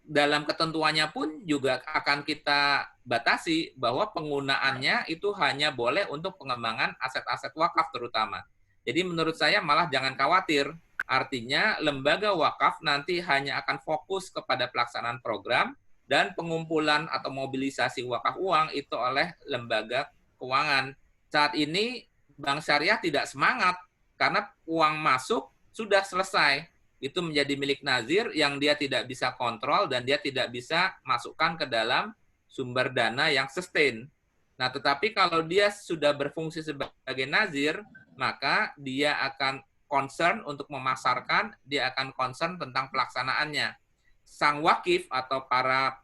dalam ketentuannya pun juga akan kita batasi bahwa penggunaannya itu hanya boleh untuk pengembangan aset-aset wakaf terutama. Jadi menurut saya malah jangan khawatir, artinya lembaga wakaf nanti hanya akan fokus kepada pelaksanaan program dan pengumpulan atau mobilisasi wakaf uang itu oleh lembaga keuangan. Saat ini bank syariah tidak semangat karena uang masuk sudah selesai. Itu menjadi milik nazir yang dia tidak bisa kontrol dan dia tidak bisa masukkan ke dalam sumber dana yang sustain. Nah, tetapi kalau dia sudah berfungsi sebagai nazir, maka dia akan concern untuk memasarkan, dia akan concern tentang pelaksanaannya. Sang wakif atau para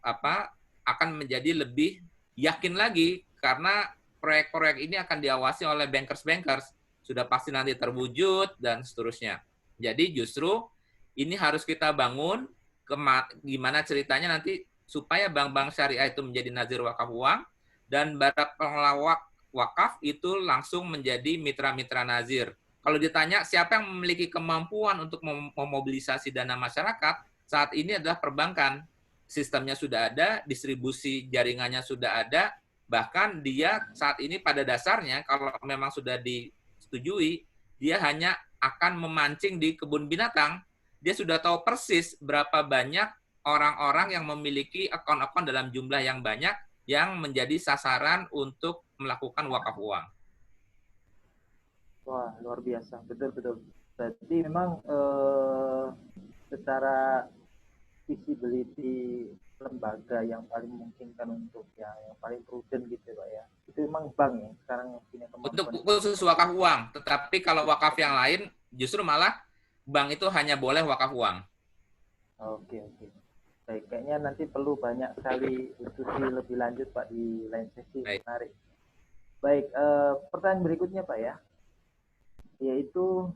akan menjadi lebih yakin lagi karena proyek-proyek ini akan diawasi oleh bankers-bankers, sudah pasti nanti terwujud dan seterusnya. Jadi justru ini harus kita bangun gimana ceritanya nanti supaya bank-bank syariah itu menjadi nazir wakaf uang dan para pengelola wakaf itu langsung menjadi mitra-mitra nazir. Kalau ditanya siapa yang memiliki kemampuan untuk memobilisasi dana masyarakat, saat ini adalah perbankan. Sistemnya sudah ada, distribusi jaringannya sudah ada, bahkan dia saat ini pada dasarnya kalau memang sudah disetujui, dia hanya akan memancing di kebun binatang. Dia sudah tahu persis berapa banyak orang-orang yang memiliki akun-akun dalam jumlah yang banyak yang menjadi sasaran untuk melakukan wakaf uang. Wah, luar biasa, betul-betul. Berarti memang secara visibility lembaga yang paling memungkinkan untuk yang paling prudent gitu Pak ya. Itu memang bank ya sekarang yang punya kemampuan. Untuk khusus wakaf uang, tetapi kalau wakaf yang lain justru malah bank itu hanya boleh wakaf uang. Oke, oke. Baik, kayaknya nanti perlu banyak sekali diskusi lebih lanjut Pak di lain sesi. Baik. Menarik. Baik, pertanyaan berikutnya Pak ya, yaitu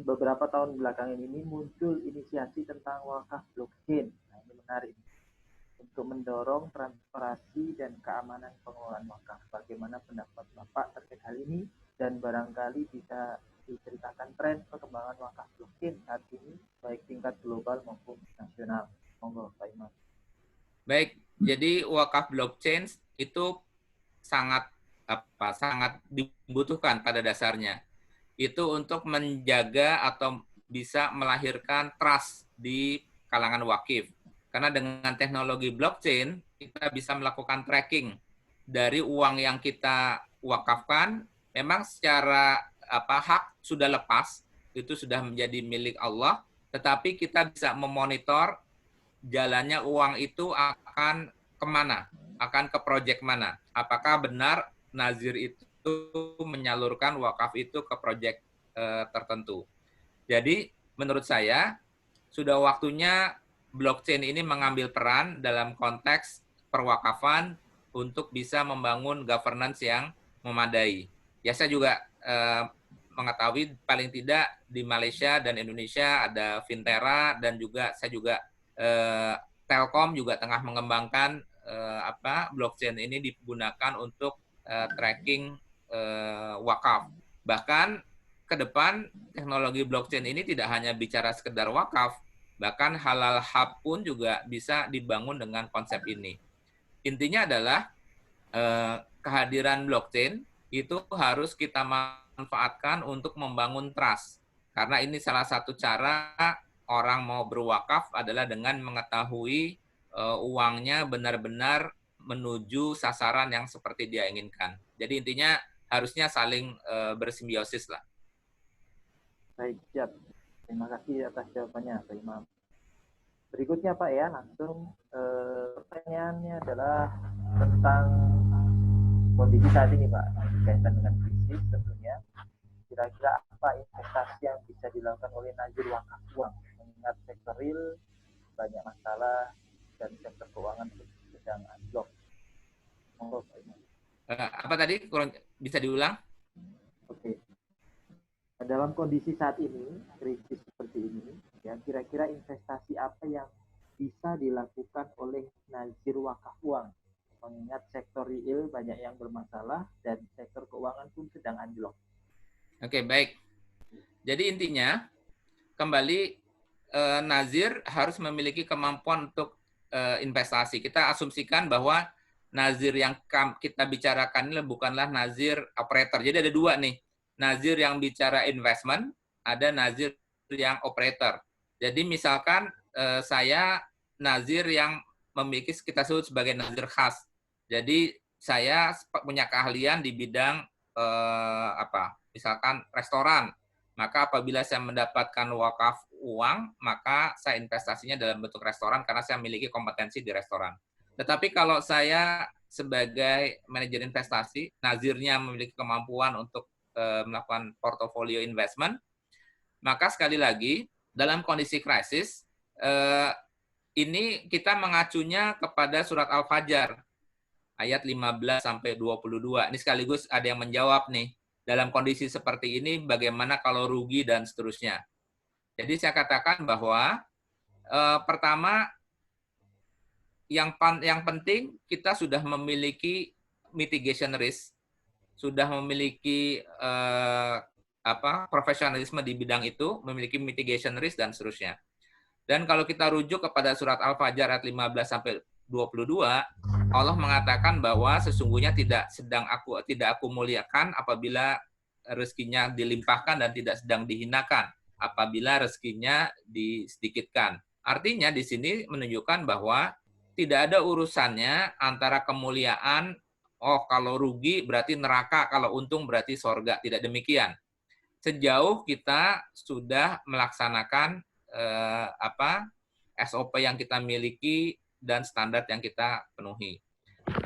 beberapa tahun belakangan ini muncul inisiasi tentang wakaf blockchain. Nah, ini menarik untuk mendorong transparansi dan keamanan pengelolaan wakaf. Bagaimana pendapat Bapak terkait hal ini dan barangkali bisa diceritakan tren perkembangan wakaf blockchain saat ini baik tingkat global maupun nasional. Monggo Pak Imam. Baik, Jadi wakaf blockchain itu sangat sangat dibutuhkan pada dasarnya. Itu untuk menjaga atau bisa melahirkan trust di kalangan wakif. Karena dengan teknologi blockchain kita bisa melakukan tracking dari uang yang kita wakafkan. Memang secara hak sudah lepas, itu sudah menjadi milik Allah, tetapi kita bisa memonitor jalannya uang itu akan kemana, akan ke proyek mana. Apakah benar nazir itu menyalurkan wakaf itu ke proyek tertentu. Jadi menurut saya sudah waktunya blockchain ini mengambil peran dalam konteks perwakafan untuk bisa membangun governance yang memadai. Ya saya juga mengetahui paling tidak di Malaysia dan Indonesia ada Fintera, dan juga saya juga Telkom juga tengah mengembangkan blockchain ini digunakan untuk tracking wakaf. Bahkan ke depan teknologi blockchain ini tidak hanya bicara sekedar wakaf, bahkan halal hub pun juga bisa dibangun dengan konsep ini. Intinya adalah kehadiran blockchain itu harus kita manfaatkan untuk membangun trust. Karena ini salah satu cara orang mau berwakaf adalah dengan mengetahui uangnya benar-benar menuju sasaran yang seperti dia inginkan. Jadi intinya harusnya saling bersimbiosis lah. Baik, siap. Terima kasih atas jawabannya, Pak Imam. Berikutnya Pak ya, langsung pertanyaannya adalah tentang kondisi saat ini Pak, berkaitan dengan krisis tentunya. Kira-kira apa investasi yang bisa dilakukan oleh nazir wakaf uang, mengingat sektor real banyak masalah dan sektor keuangan sedang anjlok. Monggo Pak Imam. Apa tadi? Kurang bisa diulang? Oke. Dalam kondisi saat ini, krisis seperti ini, ya kira-kira investasi apa yang bisa dilakukan oleh nazir wakaf uang, mengingat sektor real banyak yang bermasalah dan sektor keuangan pun sedang anjlok. Oke, baik. Jadi intinya kembali nazir harus memiliki kemampuan untuk investasi. Kita asumsikan bahwa nazir yang kita bicarakan ini bukanlah nazir operator. Jadi ada dua nih. Nazir yang bicara investment, ada nazir yang operator. Jadi misalkan saya nazir yang memiliki, kita sebut sebagai nazir khas. Jadi saya punya keahlian di bidang misalkan restoran. Maka apabila saya mendapatkan wakaf uang, maka saya investasinya dalam bentuk restoran karena saya memiliki kompetensi di restoran. Tetapi kalau saya sebagai manajer investasi, nazirnya memiliki kemampuan untuk melakukan portofolio investment, maka sekali lagi dalam kondisi krisis ini kita mengacunya kepada surat Al-Fajr ayat 15 sampai 22. Ini sekaligus ada yang menjawab nih, dalam kondisi seperti ini bagaimana kalau rugi dan seterusnya. Jadi saya katakan bahwa pertama yang penting kita sudah memiliki mitigation risk, sudah memiliki profesionalisme di bidang itu, memiliki mitigation risk dan seterusnya. Dan kalau kita rujuk kepada surat Al-Fajr ayat 15 sampai 22, Allah mengatakan bahwa sesungguhnya tidak aku muliakan apabila rezekinya dilimpahkan dan tidak sedang dihinakan apabila rezekinya disedikitkan. Artinya di sini menunjukkan bahwa tidak ada urusannya antara kemuliaan, kalau rugi berarti neraka, kalau untung berarti sorga. Tidak demikian. Sejauh kita sudah melaksanakan SOP yang kita miliki dan standar yang kita penuhi.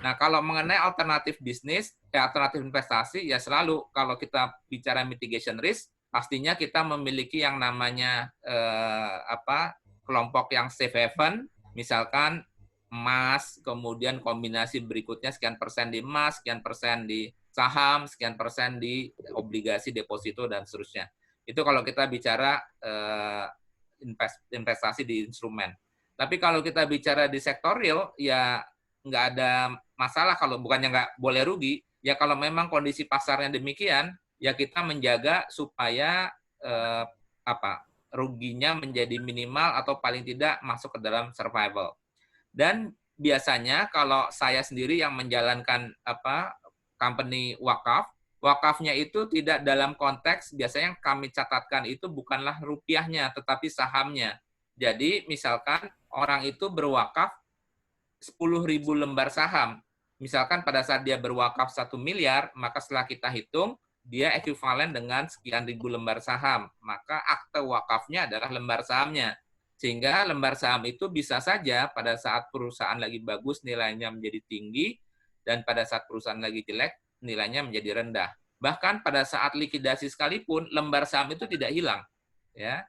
Nah, kalau mengenai alternatif bisnis, alternatif investasi, ya selalu kalau kita bicara mitigation risk, pastinya kita memiliki yang namanya kelompok yang safe haven, misalkan emas, kemudian kombinasi berikutnya sekian persen di emas, sekian persen di saham, sekian persen di obligasi, deposito, dan seterusnya. Itu kalau kita bicara investasi di instrumen. Tapi kalau kita bicara di sektor real, ya nggak ada masalah kalau bukannya nggak boleh rugi. Ya kalau memang kondisi pasarnya demikian, ya kita menjaga supaya ruginya menjadi minimal atau paling tidak masuk ke dalam survival. Dan biasanya kalau saya sendiri yang menjalankan company wakaf, wakafnya itu tidak dalam konteks, biasanya yang kami catatkan itu bukanlah rupiahnya, tetapi sahamnya. Jadi misalkan orang itu berwakaf 10.000 lembar saham. Misalkan pada saat dia berwakaf 1 miliar, maka setelah kita hitung, dia ekuivalen dengan sekian ribu lembar saham. Maka akte wakafnya adalah lembar sahamnya. Sehingga lembar saham itu bisa saja pada saat perusahaan lagi bagus nilainya menjadi tinggi, dan pada saat perusahaan lagi jelek nilainya menjadi rendah. Bahkan pada saat likuidasi sekalipun, lembar saham itu tidak hilang. Ya,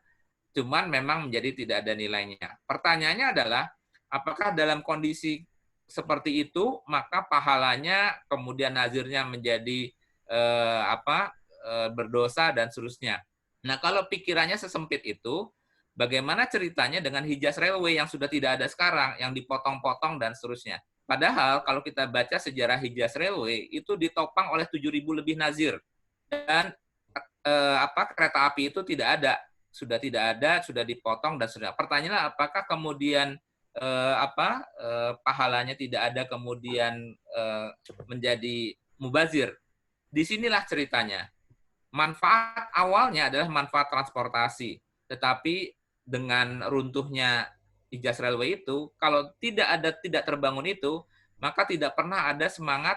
cuman memang menjadi tidak ada nilainya. Pertanyaannya adalah, apakah dalam kondisi seperti itu, maka pahalanya, kemudian nazirnya menjadi berdosa dan seterusnya. Nah, kalau pikirannya sesempit itu, bagaimana ceritanya dengan Hijaz Railway yang sudah tidak ada sekarang, yang dipotong-potong dan seterusnya? Padahal kalau kita baca sejarah Hijaz Railway, itu ditopang oleh 7.000 lebih nazir. Dan kereta api itu tidak ada, sudah dipotong dan sudah. Pertanyaannya, apakah kemudian pahalanya tidak ada, kemudian menjadi mubazir? Disinilah ceritanya. Manfaat awalnya adalah manfaat transportasi, tetapi dengan runtuhnya Hijaz Railway itu, kalau tidak terbangun itu, maka tidak pernah ada semangat,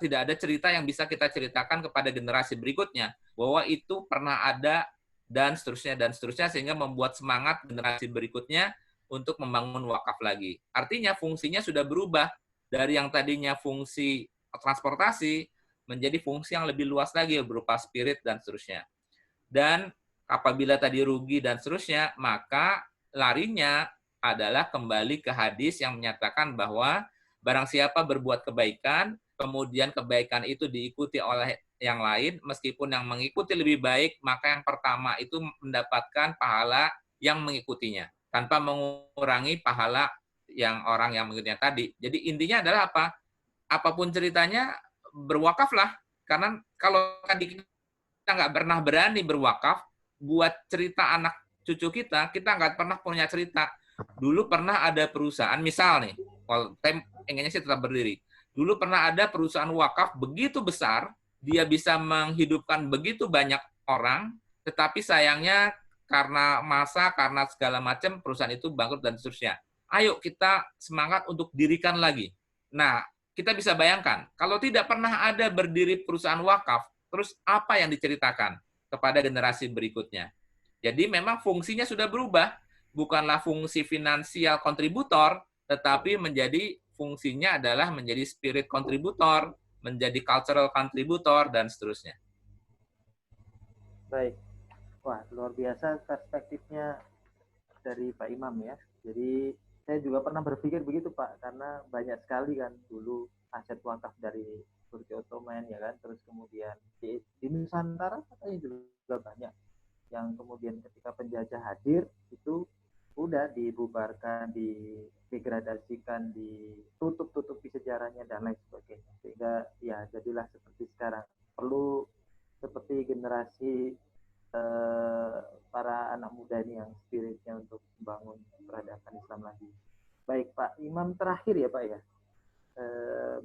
tidak ada cerita yang bisa kita ceritakan kepada generasi berikutnya bahwa itu pernah ada dan seterusnya, sehingga membuat semangat generasi berikutnya untuk membangun wakaf lagi. Artinya fungsinya sudah berubah dari yang tadinya fungsi transportasi menjadi fungsi yang lebih luas lagi berupa spirit dan seterusnya. Dan apabila tadi rugi dan seterusnya, maka larinya adalah kembali ke hadis yang menyatakan bahwa barang siapa berbuat kebaikan, kemudian kebaikan itu diikuti oleh yang lain, meskipun yang mengikuti lebih baik, maka yang pertama itu mendapatkan pahala yang mengikutinya, tanpa mengurangi pahala yang orang yang mengikutinya tadi. Jadi intinya adalah apa? Apapun ceritanya, berwakaflah. Karena kalau tadi kita nggak pernah berani berwakaf, buat cerita anak cucu kita nggak pernah punya cerita. Dulu pernah ada perusahaan, misal nih, kalau pengennya sih tetap berdiri. Dulu pernah ada perusahaan wakaf begitu besar, dia bisa menghidupkan begitu banyak orang, tetapi sayangnya karena masa, karena segala macam, perusahaan itu bangkrut dan seterusnya. Ayo kita semangat untuk dirikan lagi. Nah, kita bisa bayangkan, kalau tidak pernah ada berdiri perusahaan wakaf, terus apa yang diceritakan kepada generasi berikutnya? Jadi memang fungsinya sudah berubah, bukanlah fungsi finansial kontributor, tetapi menjadi fungsinya adalah menjadi spirit kontributor, menjadi cultural kontributor, dan seterusnya. Baik. Wah, luar biasa perspektifnya dari Pak Imam ya. Jadi saya juga pernah berpikir begitu Pak, karena banyak sekali kan dulu aset wakaf dari Turki Ottoman ya kan, terus kemudian di Nusantara katanya juga banyak yang kemudian ketika penjajah hadir itu udah dibubarkan, didegradasikan, ditutup-tutupi sejarahnya dan lain sebagainya, sehingga ya jadilah seperti sekarang. Perlu seperti generasi para anak muda ini yang spiritnya untuk membangun peradaban Islam lagi. Baik Pak Imam, terakhir ya Pak ya.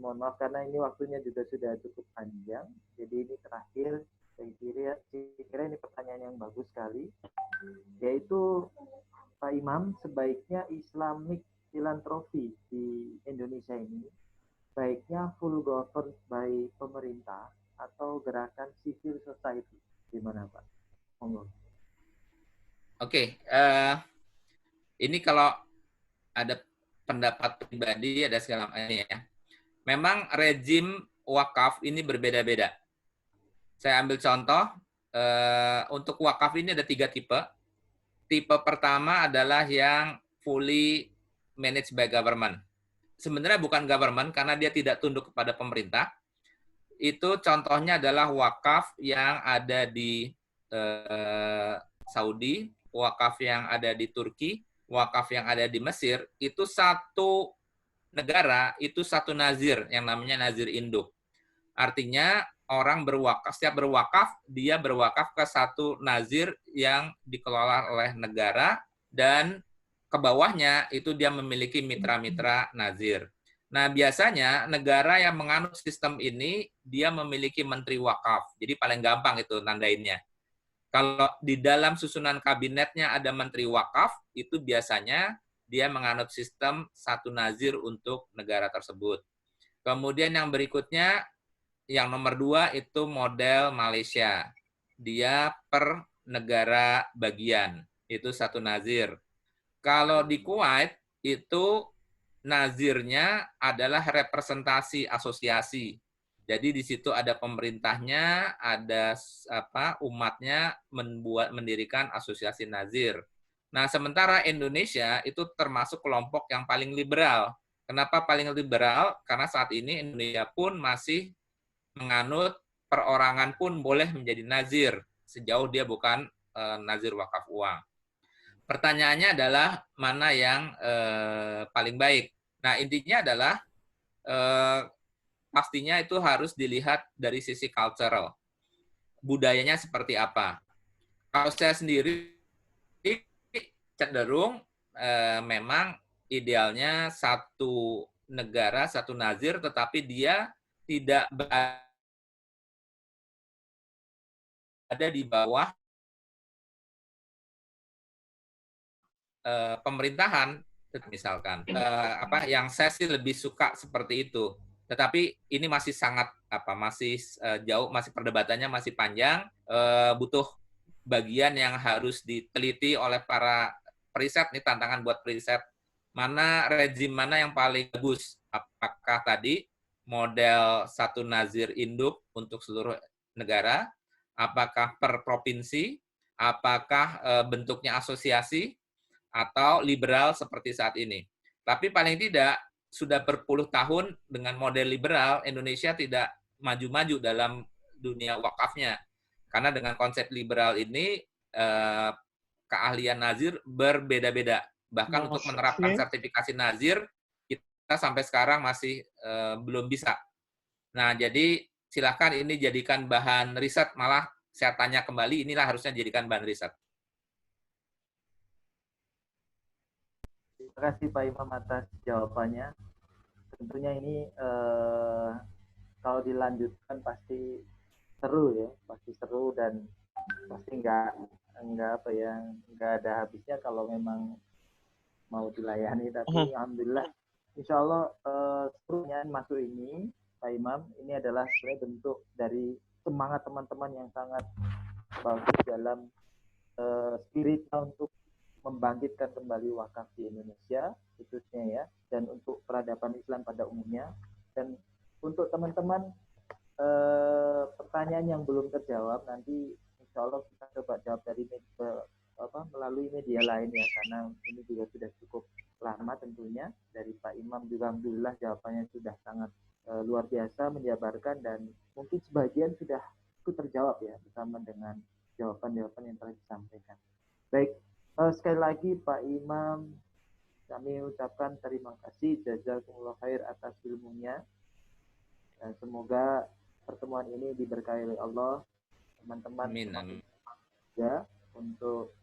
Mohon maaf karena ini waktunya juga sudah cukup panjang. Jadi ini terakhir, saya kira ini pertanyaan yang bagus sekali. Yaitu Pak Imam, sebaiknya Islamic philanthropy di Indonesia ini baiknya full governed by pemerintah atau gerakan civil society, gimana Pak? Oke, ini kalau ada pendapat pribadi, ada segala macam ya. Memang rezim wakaf ini berbeda-beda. Saya ambil contoh, untuk wakaf ini ada 3 tipe. Tipe pertama adalah yang fully managed by government. Sebenarnya bukan government karena dia tidak tunduk kepada pemerintah. Itu contohnya adalah wakaf yang ada di Saudi, wakaf yang ada di Turki, wakaf yang ada di Mesir, itu satu negara, itu satu nazir yang namanya nazir induk. Artinya orang berwakaf, setiap berwakaf, dia berwakaf ke satu nazir yang dikelola oleh negara, dan ke bawahnya itu dia memiliki mitra-mitra nazir. Nah, biasanya negara yang menganut sistem ini dia memiliki menteri wakaf. Jadi paling gampang itu nandainnya. Kalau di dalam susunan kabinetnya ada menteri wakaf, itu biasanya dia menganut sistem satu nazir untuk negara tersebut. Kemudian yang berikutnya, yang nomor 2 itu model Malaysia. Dia per negara bagian, itu satu nazir. Kalau di Kuwait, itu nazirnya adalah representasi asosiasi. Jadi di situ ada pemerintahnya, ada umatnya mendirikan asosiasi nazir. Nah, sementara Indonesia itu termasuk kelompok yang paling liberal. Kenapa paling liberal? Karena saat ini Indonesia pun masih menganut perorangan pun boleh menjadi nazir sejauh dia bukan nazir wakaf uang. Pertanyaannya adalah mana yang paling baik. Nah, intinya adalah pastinya itu harus dilihat dari sisi cultural. Budayanya seperti apa. Kalau saya sendiri cenderung memang idealnya satu negara, satu nazir, tetapi dia tidak berada di bawah pemerintahan, misalkan yang saya sih lebih suka seperti itu. Tetapi ini masih sangat masih jauh, masih perdebatannya masih panjang, butuh bagian yang harus diteliti oleh para periset. Nih tantangan buat periset, mana rezim mana yang paling bagus, apakah tadi model satu nazir induk untuk seluruh negara, apakah per provinsi, apakah bentuknya asosiasi, atau liberal seperti saat ini. Tapi paling tidak sudah berpuluh tahun dengan model liberal, Indonesia tidak maju-maju dalam dunia wakafnya. Karena dengan konsep liberal ini keahlian nazir berbeda-beda. Bahkan untuk menerapkan sertifikasi nazir kita sampai sekarang masih belum bisa. Nah, jadi silakan ini jadikan bahan riset, malah saya tanya kembali, inilah harusnya jadikan bahan riset. Terima kasih Pak Imam atas jawabannya. Tentunya ini kalau dilanjutkan pasti seru ya, pasti seru dan pasti nggak ada habisnya kalau memang mau dilayani. Tapi alhamdulillah, insya Allah serunya masuk ini Pak Imam, ini adalah sebenarnya bentuk dari semangat teman-teman yang sangat bagus dalam spiritnya untuk membangkitkan kembali wakaf di Indonesia khususnya ya, dan untuk peradaban Islam pada umumnya. Dan untuk teman-teman pertanyaan yang belum terjawab nanti insya Allah kita coba jawab dari melalui media lain ya, karena ini juga sudah cukup lama tentunya. Dari Pak Imam juga alhamdulillah jawabannya sudah sangat luar biasa menjabarkan, dan mungkin sebagian sudah terjawab ya bersama dengan jawaban-jawaban yang telah disampaikan. Baik, sekali lagi Pak Imam, kami ucapkan terima kasih jazakumullah khair atas ilmunya, dan semoga pertemuan ini diberkahi oleh Allah. Teman-teman ya untuk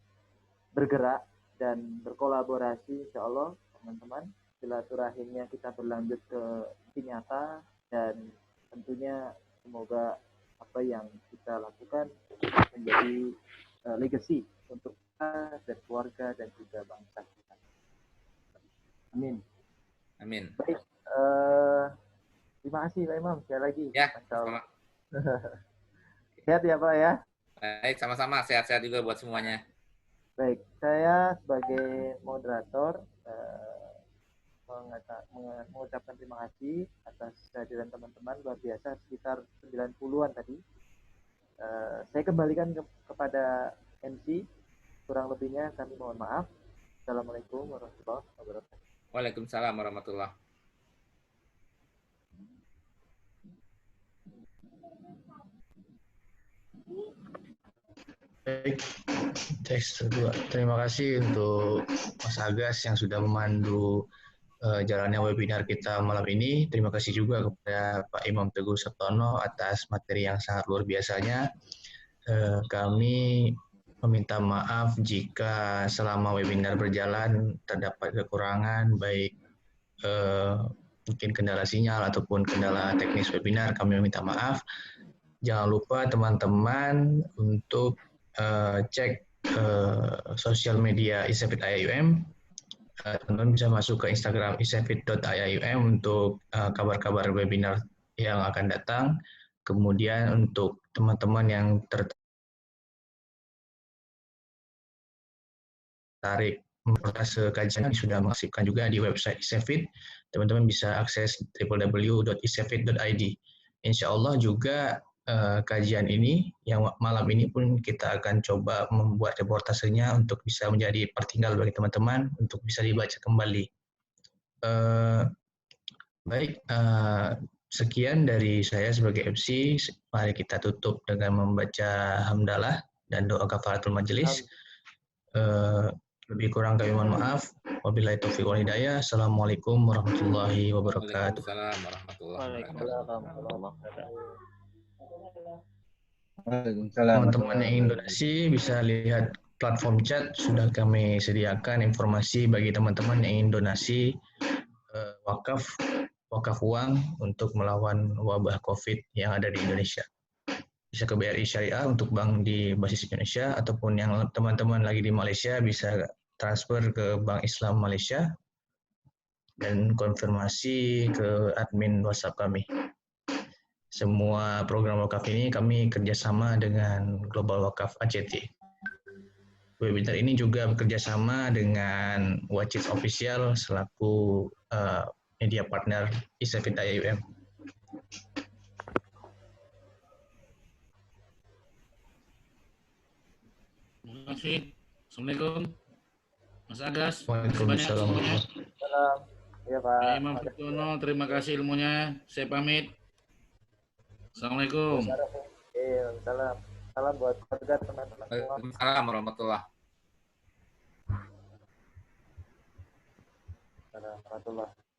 bergerak dan berkolaborasi, insya Allah teman-teman, silaturahimnya kita berlanjut ke nyata, dan tentunya semoga apa yang kita lakukan menjadi legacy untuk kita dan keluarga dan juga bangsa kita. Amin. Amin. Baik, terima kasih Pak Imam sekali lagi. Ya, sama. Sehat ya Pak ya. Baik, sama-sama. Sehat-sehat juga buat semuanya. Baik, saya sebagai moderator mengucapkan terima kasih atas kehadiran teman-teman luar biasa, sekitar 90-an tadi. Saya kembalikan kepada MC. Kurang lebihnya kami mohon maaf. Assalamualaikum warahmatullahi wabarakatuh. Waalaikumsalam warahmatullahi. Baik, terima kasih untuk Mas Agas yang sudah memandu jalannya webinar kita malam ini. Terima kasih juga kepada Pak Imam Teguh Septono atas materi yang sangat luar biasanya. Kami meminta maaf jika selama webinar berjalan terdapat kekurangan, baik mungkin kendala sinyal ataupun kendala teknis webinar. Kami meminta maaf. Jangan lupa teman-teman untuk cek sosial media ISEFIT IAIUM. Teman-teman bisa masuk ke Instagram isefit.iium untuk kabar-kabar webinar yang akan datang. Kemudian untuk teman-teman yang tertarik memproses kajian sudah mengakseskan juga di website ISEFIT. Teman-teman bisa akses www.isefit.id. Insya Allah juga kajian ini yang malam ini pun kita akan coba membuat reportasenya untuk bisa menjadi pertinggal bagi teman-teman untuk bisa dibaca kembali. Baik, sekian dari saya sebagai MC. Mari kita tutup dengan membaca hamdalah dan doa kafaratul majelis. Lebih kurang kami mohon maaf. Wabillahi taufiq wal hidayah. Assalamualaikum warahmatullahi wabarakatuh. Waalaikumsalam warahmatullahi wabarakatuh. Teman-teman yang ingin donasi bisa lihat platform chat, sudah kami sediakan informasi bagi teman-teman yang ingin donasi wakaf uang untuk melawan wabah COVID yang ada di Indonesia. Bisa ke BRI Syariah untuk bank di basis Indonesia, ataupun yang teman-teman lagi di Malaysia bisa transfer ke Bank Islam Malaysia dan konfirmasi ke admin WhatsApp kami. Semua program wakaf ini kami kerjasama dengan Global Wakaf ACT. Webinar ini juga bekerjasama dengan Wajib Official selaku media partner ISEFIT IAIUM. Terima kasih. Assalamualaikum. Mas Agas. Waalaikumsalam. Ya Pak. Imam Fitono, terima kasih ilmunya. Saya pamit. Assalamualaikum. Salam. Salam buat keluarga teman-teman semua. Waalaikumsalam warahmatullahi Warahmatullahi.